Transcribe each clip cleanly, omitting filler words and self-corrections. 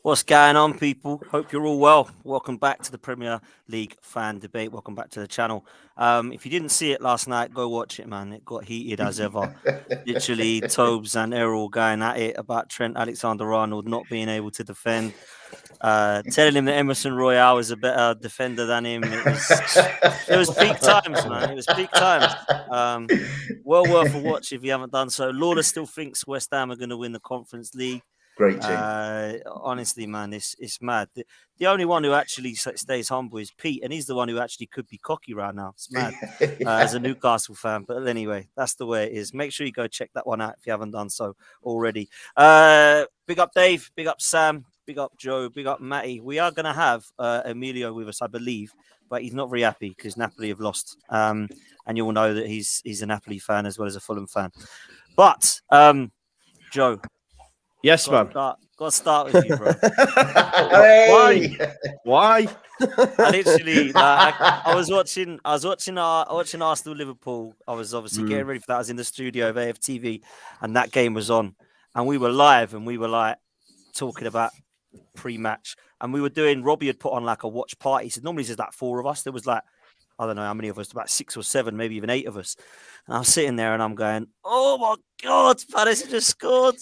What's going on, people? Hope you're all well. Welcome back to the Premier League fan debate. Welcome back to the channel. If you didn't see it last night, go watch it, man. It got heated as ever. Literally, Tobes and Errol going at it about Trent Alexander-Arnold not being able to defend. Telling him that Emerson Royale is a better defender than him. It was peak times, man. It was peak times. Well worth a watch if you haven't done so. Lawler still thinks West Ham are going to win the Conference League. Great team. Honestly, man, it's mad. The only one who actually stays humble is Pete, and he's the one who actually could be cocky right now. It's mad as a Newcastle fan. But anyway, that's the way it is. Make sure you go check that one out if you haven't done so already. Big up Dave, big up Sam, big up Joe, big up Matty. We are going to have Emilio with us, I believe, but he's not very happy because Napoli have lost. And you'll know that he's a Napoli fan as well as a Fulham fan. But, Joe. Yes, man. Got to start with you, bro. Why? I literally, I was watching Arsenal Liverpool. I was obviously getting ready for that. I was in the studio of AFTV, and that game was on, and we were live, and we were like talking about pre-match, and we were doing. Robbie had put on like a watch party. So normally there's like 4 of us. There was like, I don't know how many of us, about 6 or 7, maybe even 8 of us. And I'm sitting there and I'm going, oh my God, Palace just scored.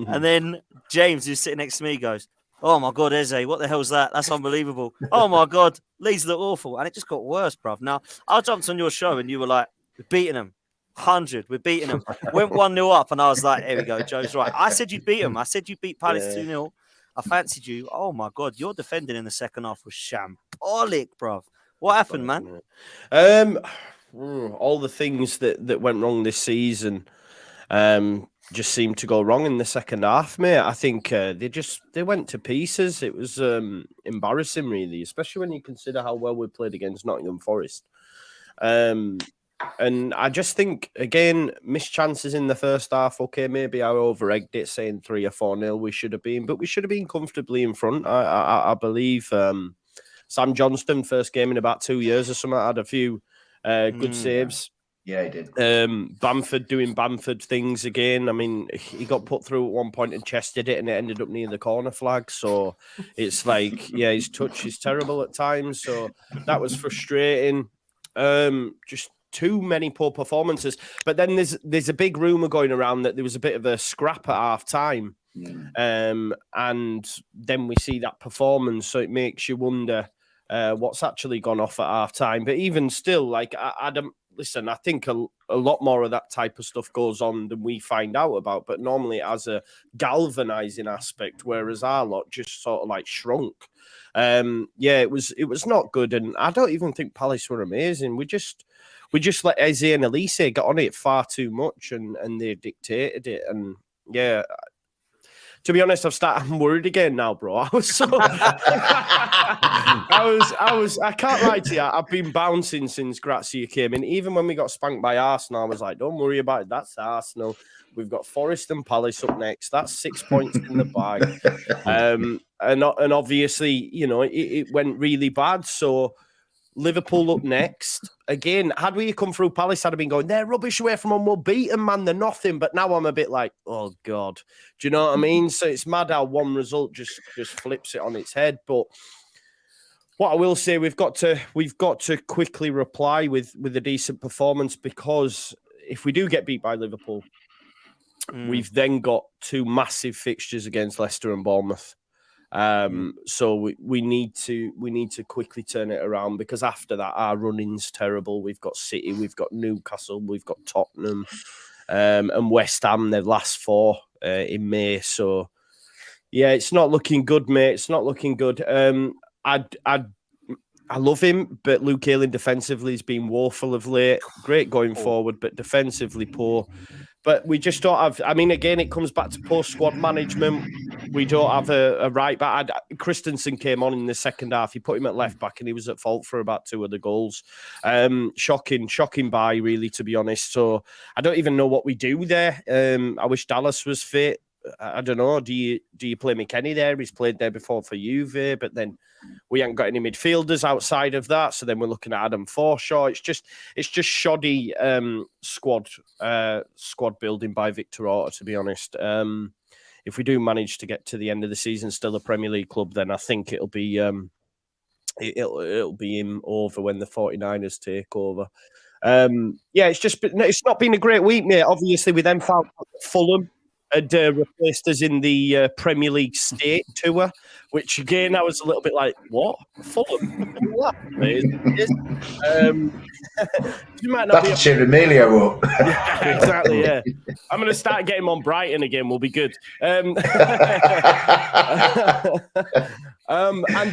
And then James, who's sitting next to me, goes, oh my God, Eze, what the hell's that? That's unbelievable. Oh my God, Leeds look awful. And it just got worse, bruv. Now, I jumped on your show and you were like, we're beating them. 100, we're beating them. Went 1-0 up and I was like, here we go, Joe's right. I said you'd beat them. I said you beat Palace 2-0. I fancied you. Oh my God, your defending in the second half was shambolic, bruv. What happened, man? All the things that went wrong this season just seemed to go wrong in the second half, mate. I think they went to pieces. It was embarrassing, really, especially when you consider how well we played against Nottingham Forest. And I just think, again, missed chances in the first half. Okay, maybe I over-egged it, saying 3 or 4-0 we should have been, but we should have been comfortably in front. I believe Sam Johnston, first game in about 2 years or something, had a few good saves. Yeah, he did. Bamford doing Bamford things again. I mean, he got put through at one point and chested it, and it ended up near the corner flag. So it's like, yeah, his touch is terrible at times. So that was frustrating. Just too many poor performances. But then there's a big rumour going around that there was a bit of a scrap at half time. And then we see that performance. So it makes you wonder what's actually gone off at half time. But even still, like, Adam, listen, I think a lot more of that type of stuff goes on than we find out about. But normally it has a galvanizing aspect, whereas our lot just sort of like shrunk. It was not good. And I don't even think Palace were amazing. We just let Eze and Elise get on it far too much, and they dictated it. And yeah, to be honest, I'm worried again now, bro. I was so, I can't lie to you. I've been bouncing since Grazia came in. Even when we got spanked by Arsenal, I was like, don't worry about it. That's Arsenal. We've got Forest and Palace up next. That's 6 points in the bag. And obviously, you know, it went really bad. So Liverpool up next. Again, had we come through Palace, I'd have been going, they're rubbish away from them. We'll beat them, man. They're nothing. But now I'm a bit like, oh, God. Do you know what I mean? So it's mad how one result just flips it on its head. But what I will say, we've got to quickly reply with a decent performance, because if we do get beat by Liverpool, we've then got 2 massive fixtures against Leicester and Bournemouth. So we need to quickly turn it around, because after that our running's terrible. We've got City, we've got Newcastle, we've got Tottenham, and West Ham. Their last 4 in May. So yeah, it's not looking good, mate. It's not looking good. I love him, but Luke Ayling defensively has been woeful of late. Great going forward, but defensively poor. But we just don't have. I mean, again, it comes back to poor squad management. We don't have a right back. Christensen came on in the second half. He put him at left back, and he was at fault for about 2 of the goals. Shocking buy, really, to be honest. So I don't even know what we do there. I wish Dallas was fit. I don't know. Do you play McKennie there? He's played there before for Juve, but then we haven't got any midfielders outside of that. So then we're looking at Adam Forshaw. It's just shoddy squad building by Victor Orta, to be honest. if we do manage to get to the end of the season still a Premier League club, then I think it'll be him over when the 49ers take over. It's not been a great week, mate. Obviously, we then found out that Fulham had replaced us in the Premier League State Tour, which again I was a little bit like, what? Fulham? That's a cheer Emilio up. Yeah, exactly. Yeah, I'm going to start getting him on Brighton again. We'll be good. And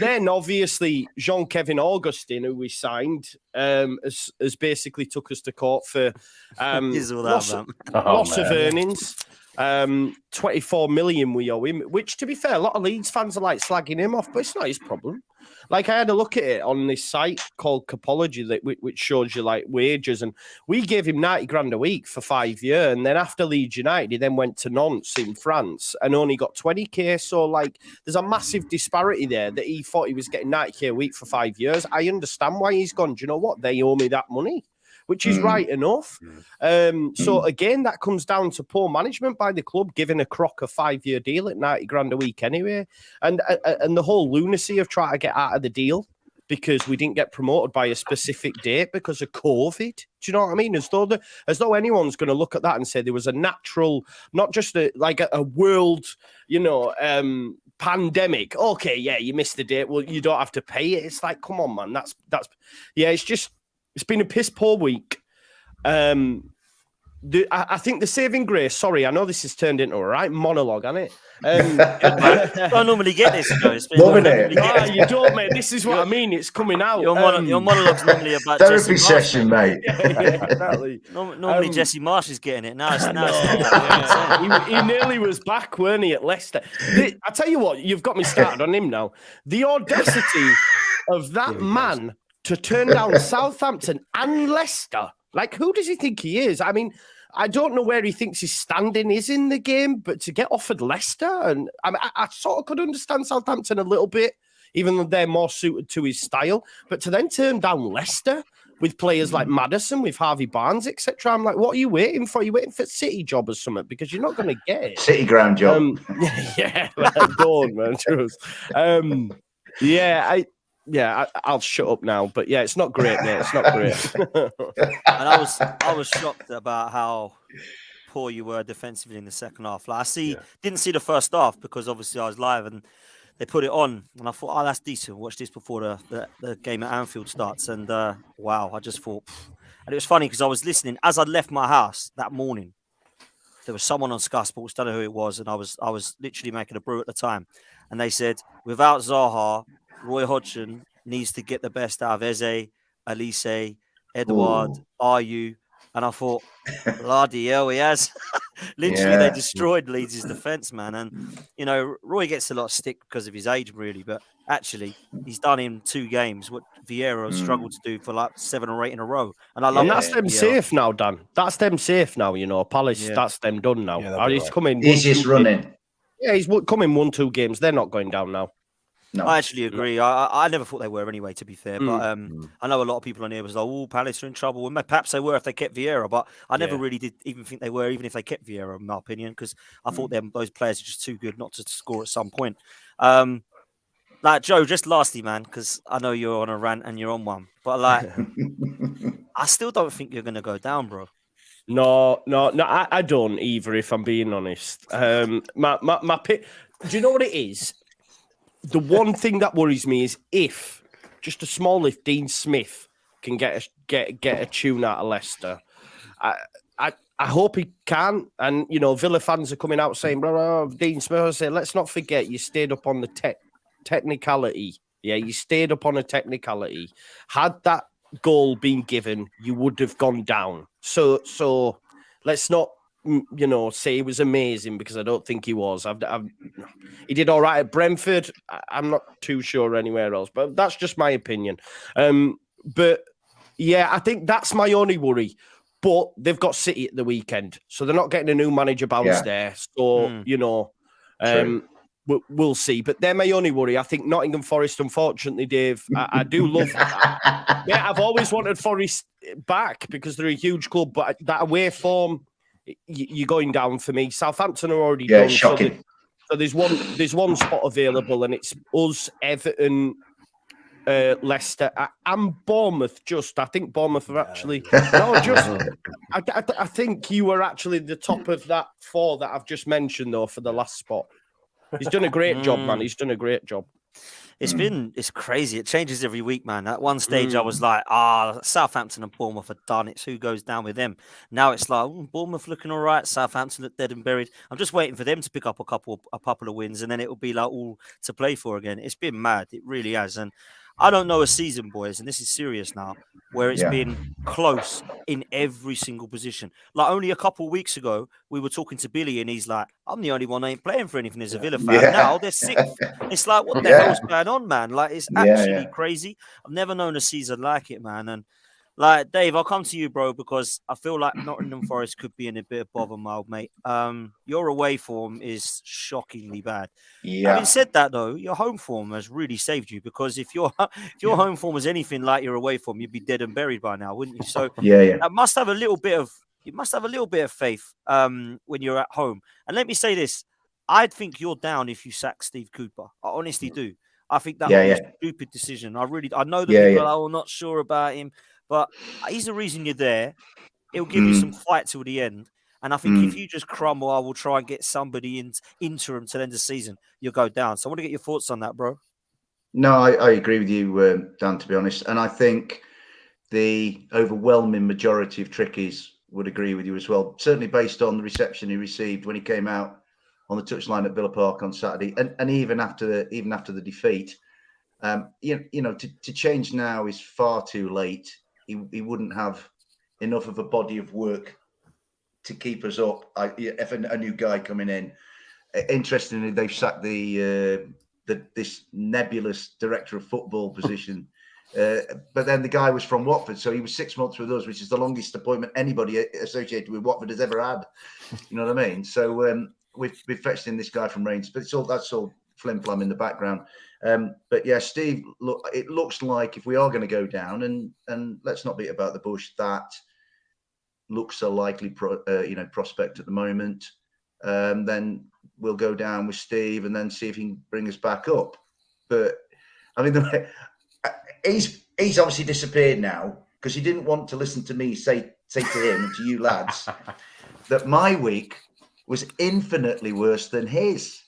then obviously Jean-Kevin Augustin, who we signed, has basically took us to court for loss of earnings. 24 million we owe him, which, to be fair, a lot of Leeds fans are like slagging him off, but it's not his problem. Like, I had a look at it on this site called Capology, which shows you like wages, and we gave him 90 grand a week for 5 years. And then after Leeds United, he then went to Nantes in France and only got 20k. So, like, there's a massive disparity there that he thought he was getting 90k a week for 5 years. I understand why he's gone. Do you know what? They owe me that money, which is right enough. So again, that comes down to poor management by the club, giving a crock a 5-year deal at 90 grand a week anyway. And the whole lunacy of trying to get out of the deal because we didn't get promoted by a specific date because of COVID. Do you know what I mean? As though anyone's going to look at that and say there was a natural, not just a world, pandemic. Okay, yeah, you missed the date. Well, you don't have to pay it. It's like, come on, man. It's been a piss poor week. I think the saving grace. Sorry, I know this has turned into a right monologue, hasn't it? I don't normally get this. Loving it. No, you don't, mate. This is what I mean. It's coming out. Your monologue's normally about therapy session, mate. Yeah, exactly. Normally, Jesse Marsh is getting it. Now it's he nearly was back, weren't he, at Leicester? I tell you what, you've got me started on him now. The audacity of that man to turn down Southampton and Leicester. Like, who does he think he is? I mean, I don't know where he thinks his standing is in the game, but to get offered Leicester, and I sort of could understand Southampton a little bit, even though they're more suited to his style. But to then turn down Leicester with players like Maddison, with Harvey Barnes, etc., I'm like, what are you waiting for? Are you waiting for City job or something? Because you're not going to get it. City ground job. Don't, man. I'll shut up now. But yeah, it's not great, mate. It's not great. And I was shocked about how poor you were defensively in the second half. Like, didn't see the first half because obviously I was live and they put it on, and I thought, that's decent. Watch this before the game at Anfield starts. And wow, I just thought, and it was funny because I was listening as I left my house that morning. There was someone on Sky Sports, don't know who it was, and I was literally making a brew at the time, and they said, without Zaha, Roy Hodgson needs to get the best out of Eze, Elise, Edouard, Ayew. And I thought, bloody hell, he has. Literally, they destroyed Leeds' defence, man. And, Roy gets a lot of stick because of his age, really. But actually, he's done in 2 games what Vieira struggled to do for like 7 or 8 in a row. And I love that's them safe now, Dan. That's them safe now, Palace, that's them done now. He's coming. He's just running. Yeah, he's coming 1-2 games. They're not going down now. No. I actually agree. I never thought they were anyway, to be fair. But I know a lot of people on here was like, oh, Palace are in trouble. Well, perhaps they were if they kept Vieira, but I never really did even think they were, even if they kept Vieira, in my opinion, because I thought those players are just too good not to score at some point. Like, Joe, just lastly, man, because I know you're on a rant and you're on one, but like, I still don't think you're going to go down, bro. No, I don't either, if I'm being honest. My pick, do you know what it is? The one thing that worries me is if Dean Smith can get a tune out of Leicester. I hope he can. And, Villa fans are coming out saying, Dean Smith, I say, let's not forget you stayed up on the technicality. Yeah, you stayed up on a technicality. Had that goal been given, you would have gone down. So let's not, say he was amazing, because I don't think he was. He did all right at Brentford. I'm not too sure anywhere else, but that's just my opinion. But yeah, I think that's my only worry. But they've got City at the weekend, so they're not getting a new manager bounce there. So, we'll see. But they're my only worry. I think Nottingham Forest, unfortunately, Dave, I do love that. Yeah, I've always wanted Forest back because they're a huge club, but that away form, you're going down for me. Southampton are already done. Shocking. So there's one spot available, and it's us, Everton, Leicester, and Bournemouth. I think Bournemouth are actually I think you were actually the top of that 4 that I've just mentioned, though, for the last spot. He's done a great job, man. He's done a great job. It's crazy. It changes every week, man. At one stage, I was like, Southampton and Bournemouth are done. It's who goes down with them. Now it's like, Bournemouth looking all right. Southampton look dead and buried. I'm just waiting for them to pick up a couple of wins, and then it will be like all to play for again. It's been mad. It really has. And I don't know a season, boys, and this is serious now, where it's been close in every single position. Like only a couple of weeks ago, we were talking to Billy, and he's like, I'm the only one that ain't playing for anything as a Villa fan. Yeah. Now they're 6th. It's like, what the hell's going on, man? Like, it's actually crazy. I've never known a season like it, man. And like, Dave, I'll come to you, bro, because I feel like Nottingham Forest could be in a bit of bother, my old mate. Your away form is shockingly bad. Yeah. Having said that, though, your home form has really saved you, because if your home form was anything like your away form, you'd be dead and buried by now, wouldn't you? So that must have a little bit of faith when you're at home. And let me say this. I'd think you're down if you sack Steve Cooper. I honestly do. I think that would be a stupid decision. I know that people are not sure about him, but he's the reason you're there. It'll give you some fight till the end. And I think if you just crumble, I will try and get somebody in interim to end the season. You'll go down. So I want to get your thoughts on that, bro. No, I agree with you, Dan, to be honest. And I think the overwhelming majority of Trickies would agree with you as well. Certainly based on the reception he received when he came out on the touchline at Villa Park on Saturday, and even after the defeat. To change now is far too late. He wouldn't have enough of a body of work to keep us up. If a new guy coming in, interestingly, they've sacked this nebulous director of football position. But then the guy was from Watford, so he was 6 months with us, which is the longest appointment anybody associated with Watford has ever had. You know what I mean? So we've fetched in this guy from Rangers, but that's all flim flam in the background. But yeah, Steve, look, it looks like if we are going to go down, and let's not beat about the bush, that looks a likely prospect at the moment. Then we'll go down with Steve and then see if he can bring us back up. But I mean, he's obviously disappeared now because he didn't want to listen to me say to him and to you lads that my week was infinitely worse than his.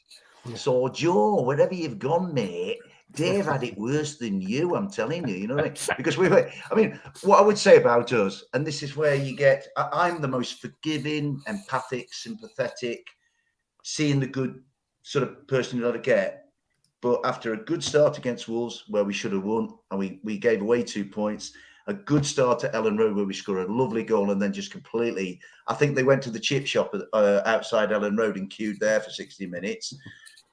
So, Joe, wherever you've gone, mate, Dave had it worse than you, I'm telling you, you know what I mean? Because what I would say about us, and this is where you get, I'm the most forgiving, empathic, sympathetic, seeing the good sort of person you'll ever get. But after a good start against Wolves, where we should have won, and we gave away 2 points, a good start at Ellen Road, where we scored a lovely goal, and then just completely, I think they went to the chip shop outside Ellen Road and queued there for 60 minutes.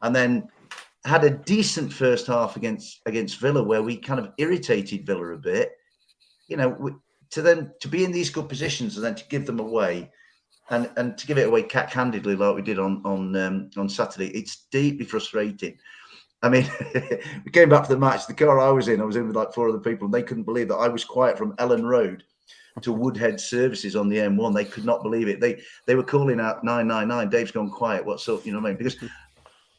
And then had a decent first half against Villa, where we kind of irritated Villa a bit, to be in these good positions and then to give them away and to give it away cack-handedly like we did on Saturday. It's deeply frustrating. I mean, we came back for the match. The car I was in with like 4 other people, and they couldn't believe that I was quiet from Ellen Road to Woodhead Services on the M1. They could not believe it. They were calling out 999. Dave's gone quiet. What's up? You know what I mean? Because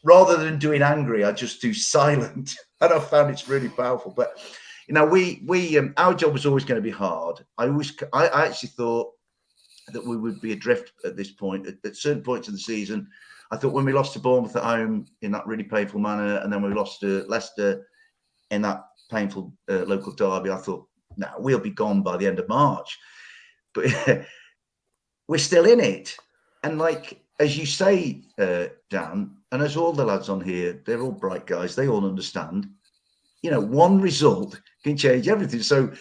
rather than doing angry, I just do silent, and I found it's really powerful. But our job was always going to be hard. I actually thought that we would be adrift at this point at certain points of the season. I thought when we lost to Bournemouth at home in that really painful manner, and then we lost to Leicester in that painful local derby, I thought, no, we'll be gone by the end of March. But we're still in it. And like, as you say, Dan, and as all the lads on here, they're all bright guys. They all understand. One result can change everything. So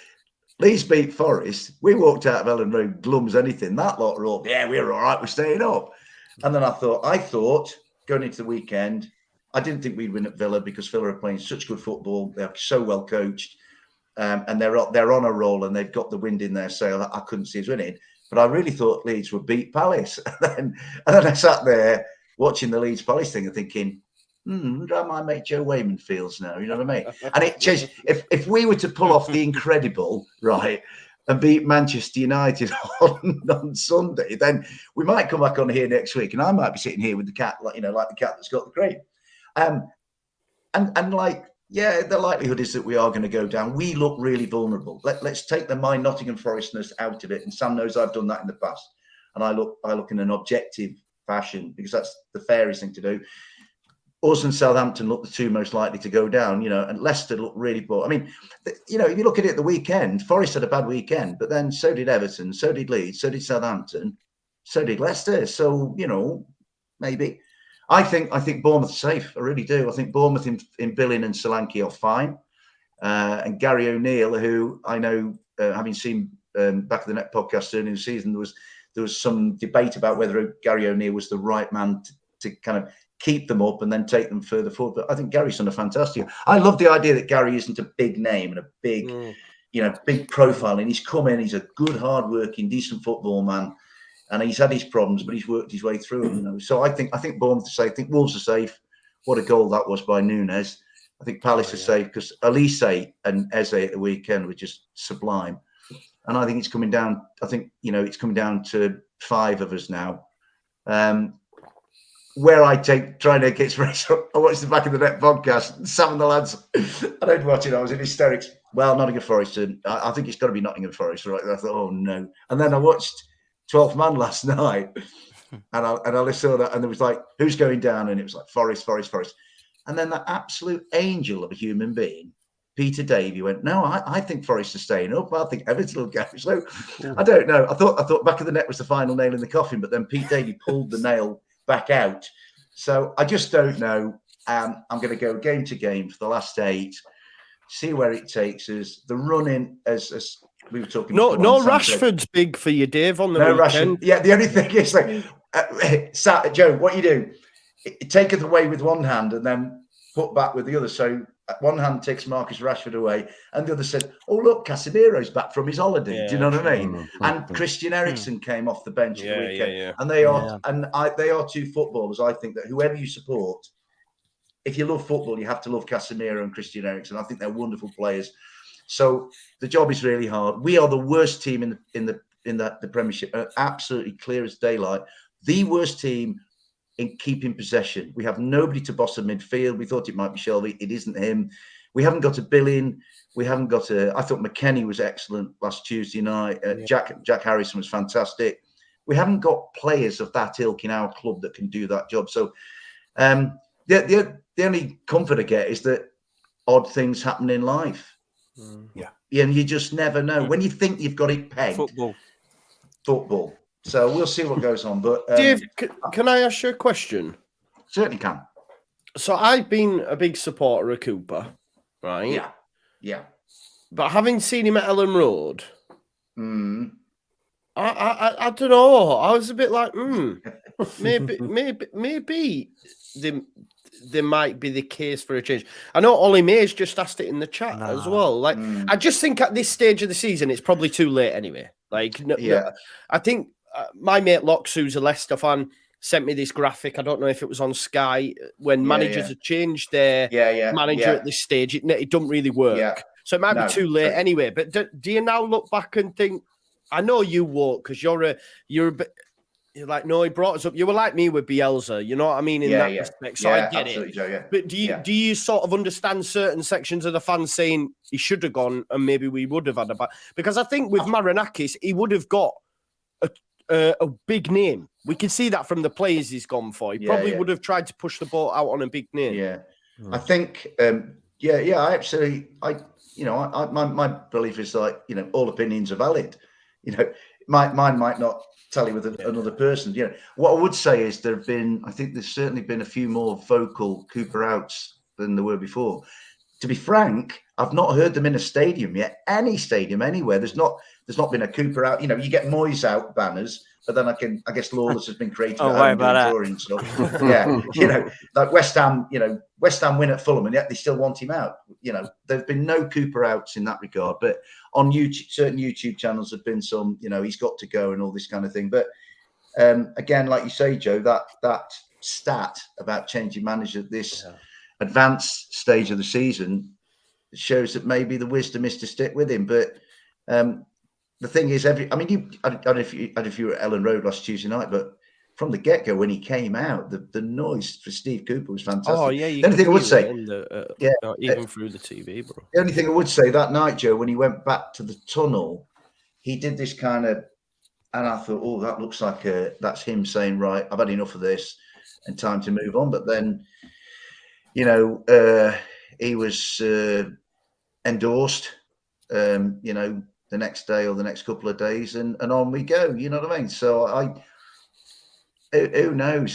Leeds beat Forest. We walked out of Ellen Road glum as anything. That lot are all, yeah, we're all right. We're staying up. And then I thought going into the weekend, I didn't think we'd win at Villa because Villa are playing such good football. They're so well coached, and they're on a roll, and they've got the wind in their sail. I couldn't see us winning, but I really thought Leeds would beat Palace. and then I sat there watching the Leeds Palace thing and thinking, how my mate Joe Wayman feels now. You know what I mean? And it just, if we were to pull off the incredible, right, and beat Manchester United on Sunday, then we might come back on here next week, and I might be sitting here with the cat, like the cat that's got the cream. And like, yeah, the likelihood is that we are going to go down. We look really vulnerable. Let's take my Nottingham Forestness out of it. And Sam knows I've done that in the past. And I look in an objective fashion because that's the fairest thing to do. Us and Southampton look the two most likely to go down, and Leicester look really poor. I mean, if you look at it the weekend, Forest had a bad weekend, but then so did Everton, so did Leeds, so did Southampton, so did Leicester. So, maybe. I think Bournemouth's safe. I really do. I think Bournemouth in Billing and Solanke are fine. And Gary O'Neill, who I know, having seen Back of the Net podcast earlier in the season, there was some debate about whether Gary O'Neill was the right man to kind of keep them up and then take them further forward. But I think Gary's done a fantastic. I love the idea that Gary isn't a big name and a big, big profile. And he's come in. He's a good, hard-working, decent football man. And he's had his problems, but he's worked his way through them. So I think Bournemouth are safe. I think Wolves are safe. What a goal that was by Nunes. I think Palace are safe because Elise and Eze at the weekend were just sublime. And I think it's coming down. I think it's coming down to 5 of us now. Where I try and get race. I watched the Back of the Net podcast. Sam and the lads. I don't watch it. I was in hysterics. Well, Nottingham Forest. I think it's got to be Nottingham Forest, right? I thought, oh no. And then I watched 12th Man last night, and I saw that, and there was like, who's going down? And it was like Forest. And then that absolute angel of a human being, Peter Davey, went, no, I think Forest are staying up. I think Everton will go. So I don't know. I thought Back of the Net was the final nail in the coffin, but then Pete Davey pulled the nail back out. So I just don't know. I'm going to go game to game for the last 8, see where it takes us. The running as we were talking. No, Rashford's big for you, Dave, on the weekend. Rashford. Yeah, the only thing is, like, Joe, what you do, take it away with one hand and then put back with the other. So one hand takes Marcus Rashford away, and the other said, "Oh look, Casemiro's back from his holiday." Yeah, do you know what I mean? And Christian Eriksen came off the bench at the weekend, and they are 2 footballers. I think that whoever you support, if you love football, you have to love Casemiro and Christian Eriksen. I think they're wonderful players. So the job is really hard. We are the worst team in the Premiership, absolutely clear as daylight. The worst team in keeping possession. We have nobody to boss a midfield. We thought it might be Shelby. It isn't him. We haven't got a Billing. We haven't got a. I thought McKennie was excellent last Tuesday night. Jack Harrison was fantastic. We haven't got players of that ilk in our club that can do that job. So the only comfort I get is that odd things happen in life. And you just never know when you think you've got it pegged. Football. So we'll see what goes on. But Dave, can I ask you a question? Certainly can. So I've been a big supporter of Cooper, right? Yeah. But having seen him at Ellen Road, I don't know. I was a bit like, maybe there might be the case for a change. I know Ollie May's just asked it in the chat as well. Like, I just think at this stage of the season, it's probably too late anyway. Like, no, I think my mate Lox, who's a Leicester fan, sent me this graphic. I don't know if it was on Sky when managers have changed their manager at this stage. It don't really work. So it might be too late anyway. But do you now look back and think? I know you won't because you're a bit. You're like, no, he brought us up. You were like me with Bielsa, you know what I mean? In that respect. So I get it. Joe, But do you sort of understand certain sections of the fans saying he should have gone and maybe we would have had a back? Because I think with Marinakis, he would have got a big name. We can see that from the players he's gone for. He probably would have tried to push the ball out on a big name. Yeah. I think, I absolutely, my belief is like, all opinions are valid. Mine might not tally with another person. What I would say is there's certainly been a few more vocal Cooper outs than there were before. To be frank, I've not heard them in a stadium yet. Any stadium, anywhere. There's not been a Cooper out. You get Moyes out banners, but then I guess Lawless has been created. About that. And stuff. Like West Ham. West Ham win at Fulham, and yet they still want him out. There've been no Cooper outs in that regard. But on YouTube, certain YouTube channels have been some. He's got to go and all this kind of thing. But again, like you say, Joe, that stat about changing manager at this advanced stage of the season shows that maybe the wisdom is to stick with him. But the thing is, I don't know if you were at Ellen Road last Tuesday night, but from the get-go, when he came out, the noise for Steve Cooper was fantastic. Oh yeah, the only thing I would say, even through the TV, bro. The only thing I would say that night, Joe, when he went back to the tunnel, he did this kind of, and I thought, oh, that looks like that's him saying, right, I've had enough of this, and time to move on. But then, he was endorsed, the next day or the next couple of days, and on we go. You know what I mean? So who knows?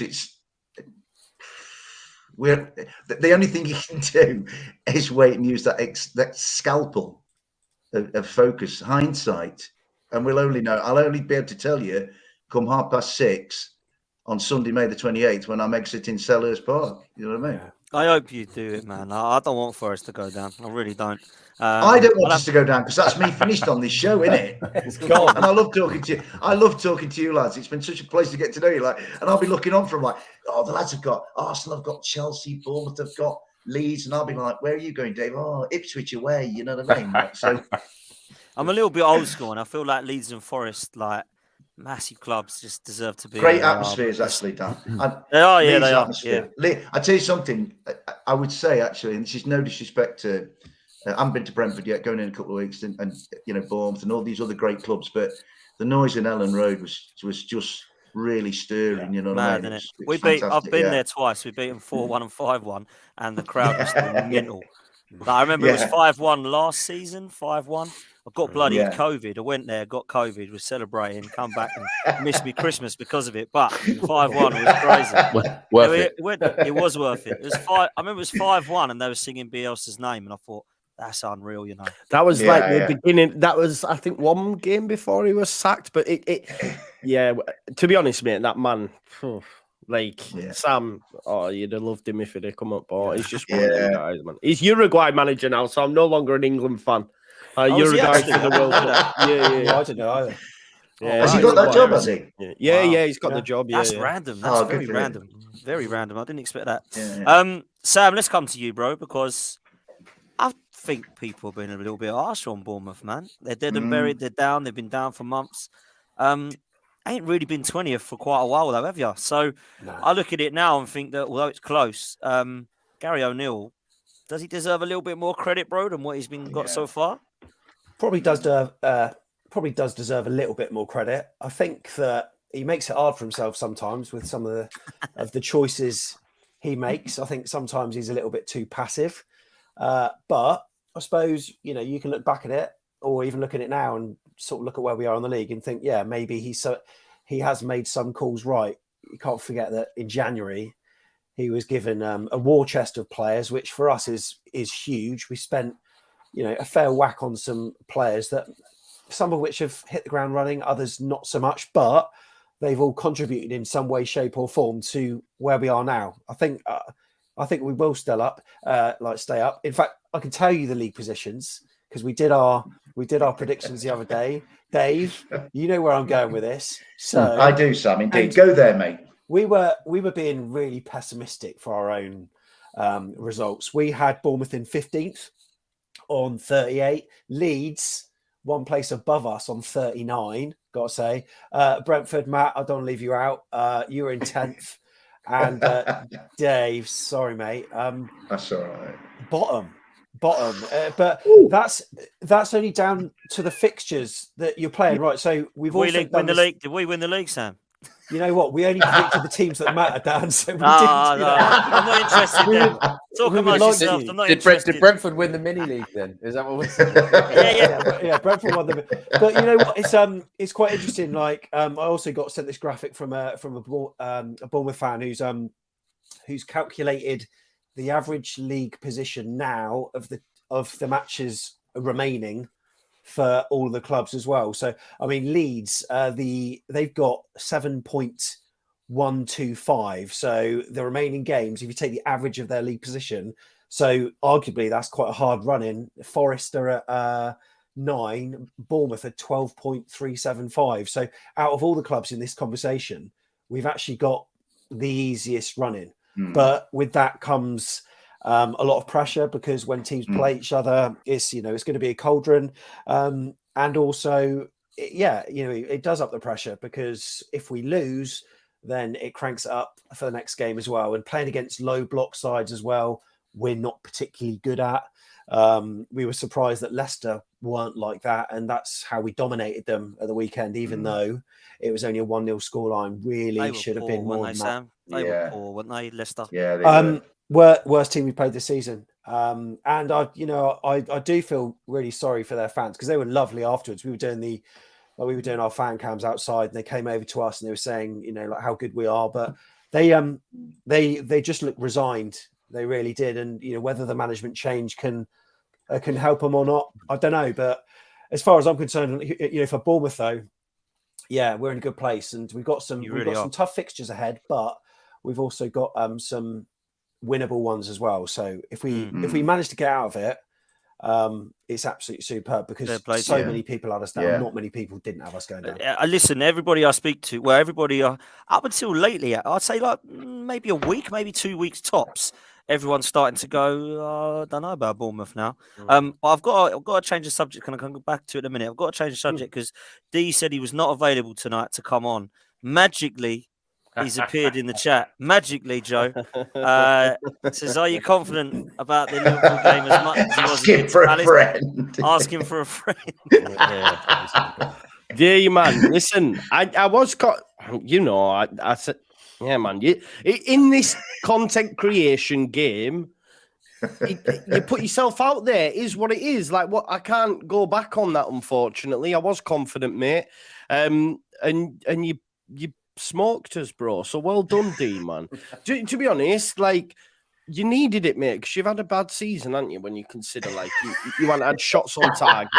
The only thing you can do is wait and use that scalpel of focus, hindsight, and we'll only know. I'll only be able to tell you come 6:30 on Sunday, May the 28th, when I'm exiting Selhurst Park. You know what I mean? I hope you do it, man. I don't want Forest to go down. I really don't. I don't want us to go down because that's me finished on this show, innit? It's gone. And I love talking to you. I love talking to you, lads. It's been such a pleasure to get to know you. And I'll be looking on from the lads have got Arsenal, have got Chelsea, Bournemouth, have got Leeds, and I'll be like, where are you going, Dave? Oh, Ipswich away. You know what I mean? So I'm a little bit old school, and I feel like Leeds and Forest, massive clubs, just deserve to be great atmospheres, actually, Dan. They are, yeah, they are. Yeah. I tell you something. I would say actually, and this is no disrespect to. I haven't been to Brentford yet, going in a couple of weeks, and Bournemouth and all these other great clubs. But the noise in Ellen Road was just really stirring. You know what I mean? I've been there twice. We beat them 4-1 and 5-1, and the crowd was still mental. I remember it was 5-1 last season. 5-1. I got bloody COVID. I went there, got COVID, was celebrating, come back and missed me Christmas because of it. But 5-1 was crazy. It was worth it. It was I remember it was 5-1, and they were singing Bielsa's name, and I thought, that's unreal, you know. That was the beginning. That was, I think, one game before he was sacked. But to be honest, mate, that man, Sam, you'd have loved him if he'd have come up. But he's just one of them guys, man. He's Uruguay manager now, so I'm no longer an England fan. Uruguay for the World Cup. I don't know either. Yeah, has he got that job? Has he? Yeah, he's got the job. That's random. That's very random. Very random. I didn't expect that. Yeah. Sam, let's come to you, bro, because I think people have been a little bit harsh on Bournemouth, man. They're dead and buried. They're down. They've been down for months. Ain't really been 20th for quite a while, though, have you? So I look at it now and think that although it's close, Gary O'Neill, does he deserve a little bit more credit, bro, than what he's been got so far? Probably does deserve a little bit more credit. I think that he makes it hard for himself sometimes with some of the choices he makes. I think sometimes he's a little bit too passive. But I suppose, you can look back at it or even look at it now and sort of look at where we are in the league and think, maybe he has made some calls right. You can't forget that in January, he was given a war chest of players, which for us is huge. We spent, a fair whack on some players that some of which have hit the ground running, others not so much, but they've all contributed in some way, shape or form to where we are now. I think we will stay up. In fact, I can tell you the league positions because we did our predictions the other day. Dave, you know where I'm going with this. So I do, Sam. Indeed, go there, mate. We were being really pessimistic for our own results. We had Bournemouth in 15th on 38. Leeds, one place above us on 39. Got to say, Brentford, Matt, I don't leave you out. You were in 10th. And Dave, sorry, mate. That's all right. Bottom. But that's only down to the fixtures that you're playing, right? So we've Did we win the league, Sam? You know what? We only predicted the teams that matter, Dan. So we didn't. I'm not interested. Then. Talk about yourself. I'm not interested. Did Brentford win the mini league then? Is that what we're saying? Yeah. Brentford won the. But you know what? It's quite interesting. Like I also got sent this graphic from a Bournemouth fan who's calculated the average league position now of the matches remaining for all of the clubs as well. So, I mean, Leeds, they've got 7.125. So the remaining games, if you take the average of their league position, so arguably that's quite a hard run in. Forest are at 9, Bournemouth at 12.375. So out of all the clubs in this conversation, we've actually got the easiest running. But with that comes a lot of pressure because when teams play each other, it's going to be a cauldron. And also, it does up the pressure, because if we lose, then it cranks it up for the next game as well. And playing against low block sides as well, we're not particularly good at. We were surprised that Leicester weren't like that, and that's how we dominated them at the weekend, even though it was only a 1-0 scoreline. Really should have been more than that. Sam? They were poor, weren't they, Leicester? Yeah, they were. Worst team we played this season. And I do feel really sorry for their fans, because they were lovely afterwards. We were doing our fan cams outside, and they came over to us and they were saying, like how good we are, but they just looked resigned. They really did. And whether the management change can help them or not, I don't know. But as far as I'm concerned, for Bournemouth though, yeah, we're in a good place, and we've got some tough fixtures ahead, but we've also got some winnable ones as well. So if we manage to get out of it, it's absolutely superb, because many people had us down. Yeah. Not many people didn't have us going down. Listen, everybody I speak to, everybody up until lately, I'd say like maybe a week, maybe 2 weeks tops, everyone's starting to go, I don't know about Bournemouth now. I've got to change the subject. Can I come back to it in a minute? I've got to change the subject because D said he was not available tonight to come on. Magically, he's appeared in the chat. Magically, Joe says, "Are you confident about the Liverpool game as much as he was Asking for a friend? Asking for a friend." Dear man, listen, I was I said, yeah, man, in this content creation game, you put yourself out there, is what it is. Like, what, I can't go back on that, unfortunately. I was confident, mate. And you smoked us, bro. So well done, D, man. To be honest, like, you needed it, mate, because you've had a bad season, haven't you? When you consider, like, you haven't had shots on target.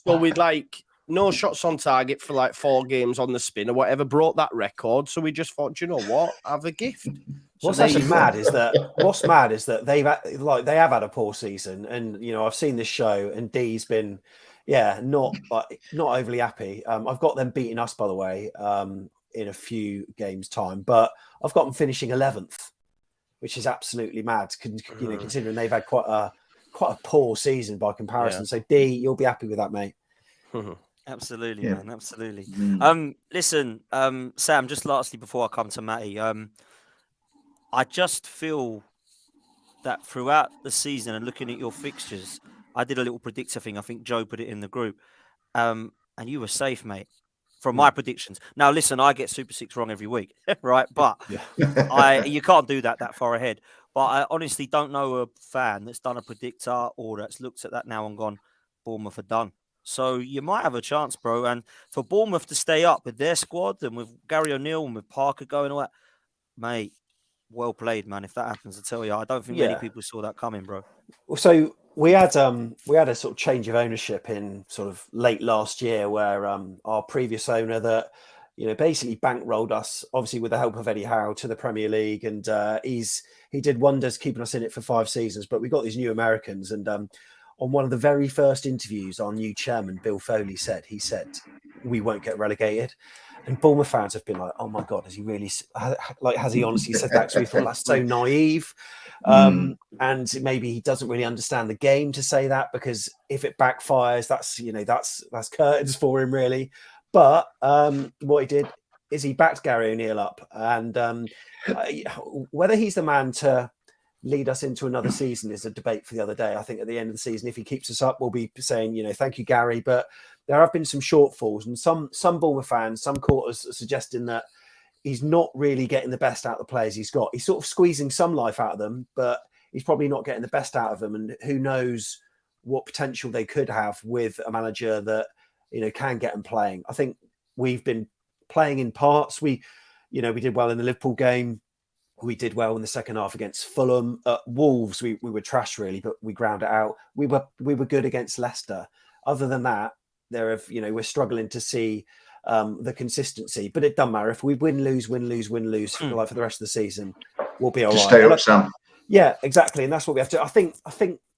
So we'd like no shots on target for like 4 games on the spin or whatever, broke that record. So we just thought, you know what, have a gift. What's actually mad is that they have had a poor season, and I've seen this show, and D's been not overly happy. I've got them beating us, by the way, in a few games time, but I've got them finishing 11th, which is absolutely mad, considering they've had quite a poor season by comparison. So D, you'll be happy with that, mate. Absolutely, man. Absolutely. Listen, Sam, just lastly before I come to Matty, I just feel that throughout the season, and looking at your fixtures, I did a little predictor thing. I think Joe put it in the group, and you were safe, mate, from my predictions. Now, listen, I get Super 6 wrong every week, right? But you can't do that far ahead. But I honestly don't know a fan that's done a predictor or that's looked at that now and gone, Bournemouth are done. So you might have a chance, bro. And for Bournemouth to stay up with their squad and with Gary O'Neill and with Parker going all that, mate, well played, man. If that happens, I tell you, I don't think many people saw that coming, bro. Well, so we had a sort of change of ownership in sort of late last year, where our previous owner that basically bankrolled us, obviously with the help of Eddie Howe, to the Premier League, and he did wonders keeping us in it for 5 seasons. But we got these new Americans, and on one of the very first interviews, our new chairman, Bill Foley, said we won't get relegated. And Bournemouth fans have been like, oh my God, has he really, has he honestly said that? So we thought that's so naive. And maybe he doesn't really understand the game to say that, because if it backfires, that's curtains for him, really. But what he did is he backed Gary O'Neill up. And whether he's the man to lead us into another season is a debate for the other day. I think at the end of the season, if he keeps us up, we'll be saying, thank you, Gary. But there have been some shortfalls, and some Bournemouth fans, some quarters are suggesting that he's not really getting the best out of the players he's got. He's sort of squeezing some life out of them, but he's probably not getting the best out of them. And who knows what potential they could have with a manager that, can get them playing. I think we've been playing in parts. We did well in the Liverpool game. We did well in the second half against Fulham. Wolves, we were trash, really, but we ground it out. We were good against Leicester. Other than that, we're struggling to see the consistency. But it doesn't matter if we win, lose for the rest of the season. We'll be all right. Stay up, Sam. Yeah, exactly, and that's what we have to. I think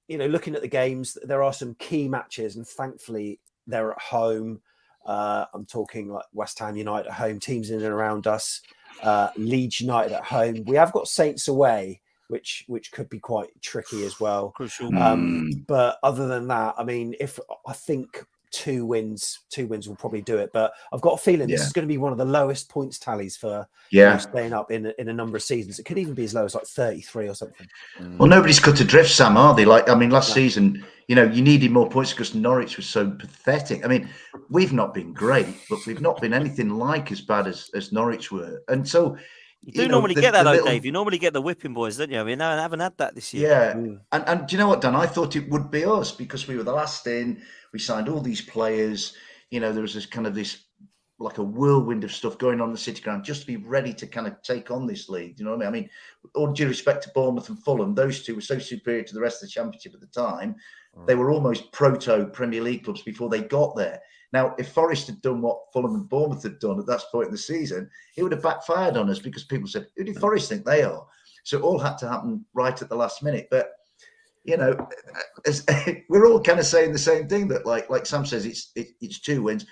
looking at the games, there are some key matches, and thankfully they're at home. I'm talking like West Ham United at home, teams in and around us. Leeds United at home. We have got Saints away, which could be quite tricky as well. Crucial. But other than that, I mean, I think two wins will probably do it. But I've got a feeling this is going to be one of the lowest points tallies for staying up in a number of seasons. It could even be as low as like 33 or something. Well, nobody's cut adrift, Sam, are they? Like, I mean, last season, you needed more points because Norwich was so pathetic. I mean, we've not been great, but we've not been anything like as bad as Norwich were. And so you do normally get that, though, Dave. You normally get the whipping boys, don't you? I mean, I haven't had that this year. Yeah. And do you know what, Dan? I thought it would be us because we were the last in. We signed all these players. There was this kind of like a whirlwind of stuff going on the City Ground just to be ready to kind of take on this league. You know what I mean? All due respect to Bournemouth and Fulham, those two were so superior to the rest of the Championship at the time. They were almost proto Premier League clubs before they got there. Now, if Forest had done what Fulham and Bournemouth had done at that point in the season, it would have backfired on us because people said, who do Forest think they are? So it all had to happen right at the last minute. But, we're all kind of saying the same thing that, like Sam says, it's 2 wins.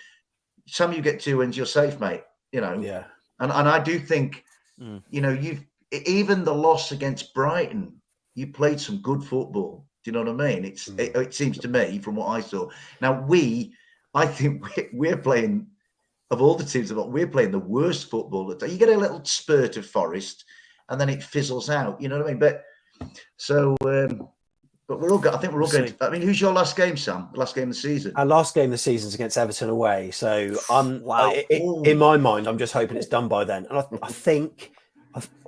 Sam, you get 2 wins, you're safe, mate. Yeah. And I do think, you've even the loss against Brighton, you played some good football. Do you know what I mean? It seems to me from what I saw. Now I think we're playing, of all the teams, we're playing the worst football. You get a little spurt of Forest, and then it fizzles out. You know what I mean? But we're all. I think we're all going. I mean, who's your last game, Sam? The last game of the season. Our last game of the season is against Everton away. So in my mind, I'm just hoping it's done by then. And I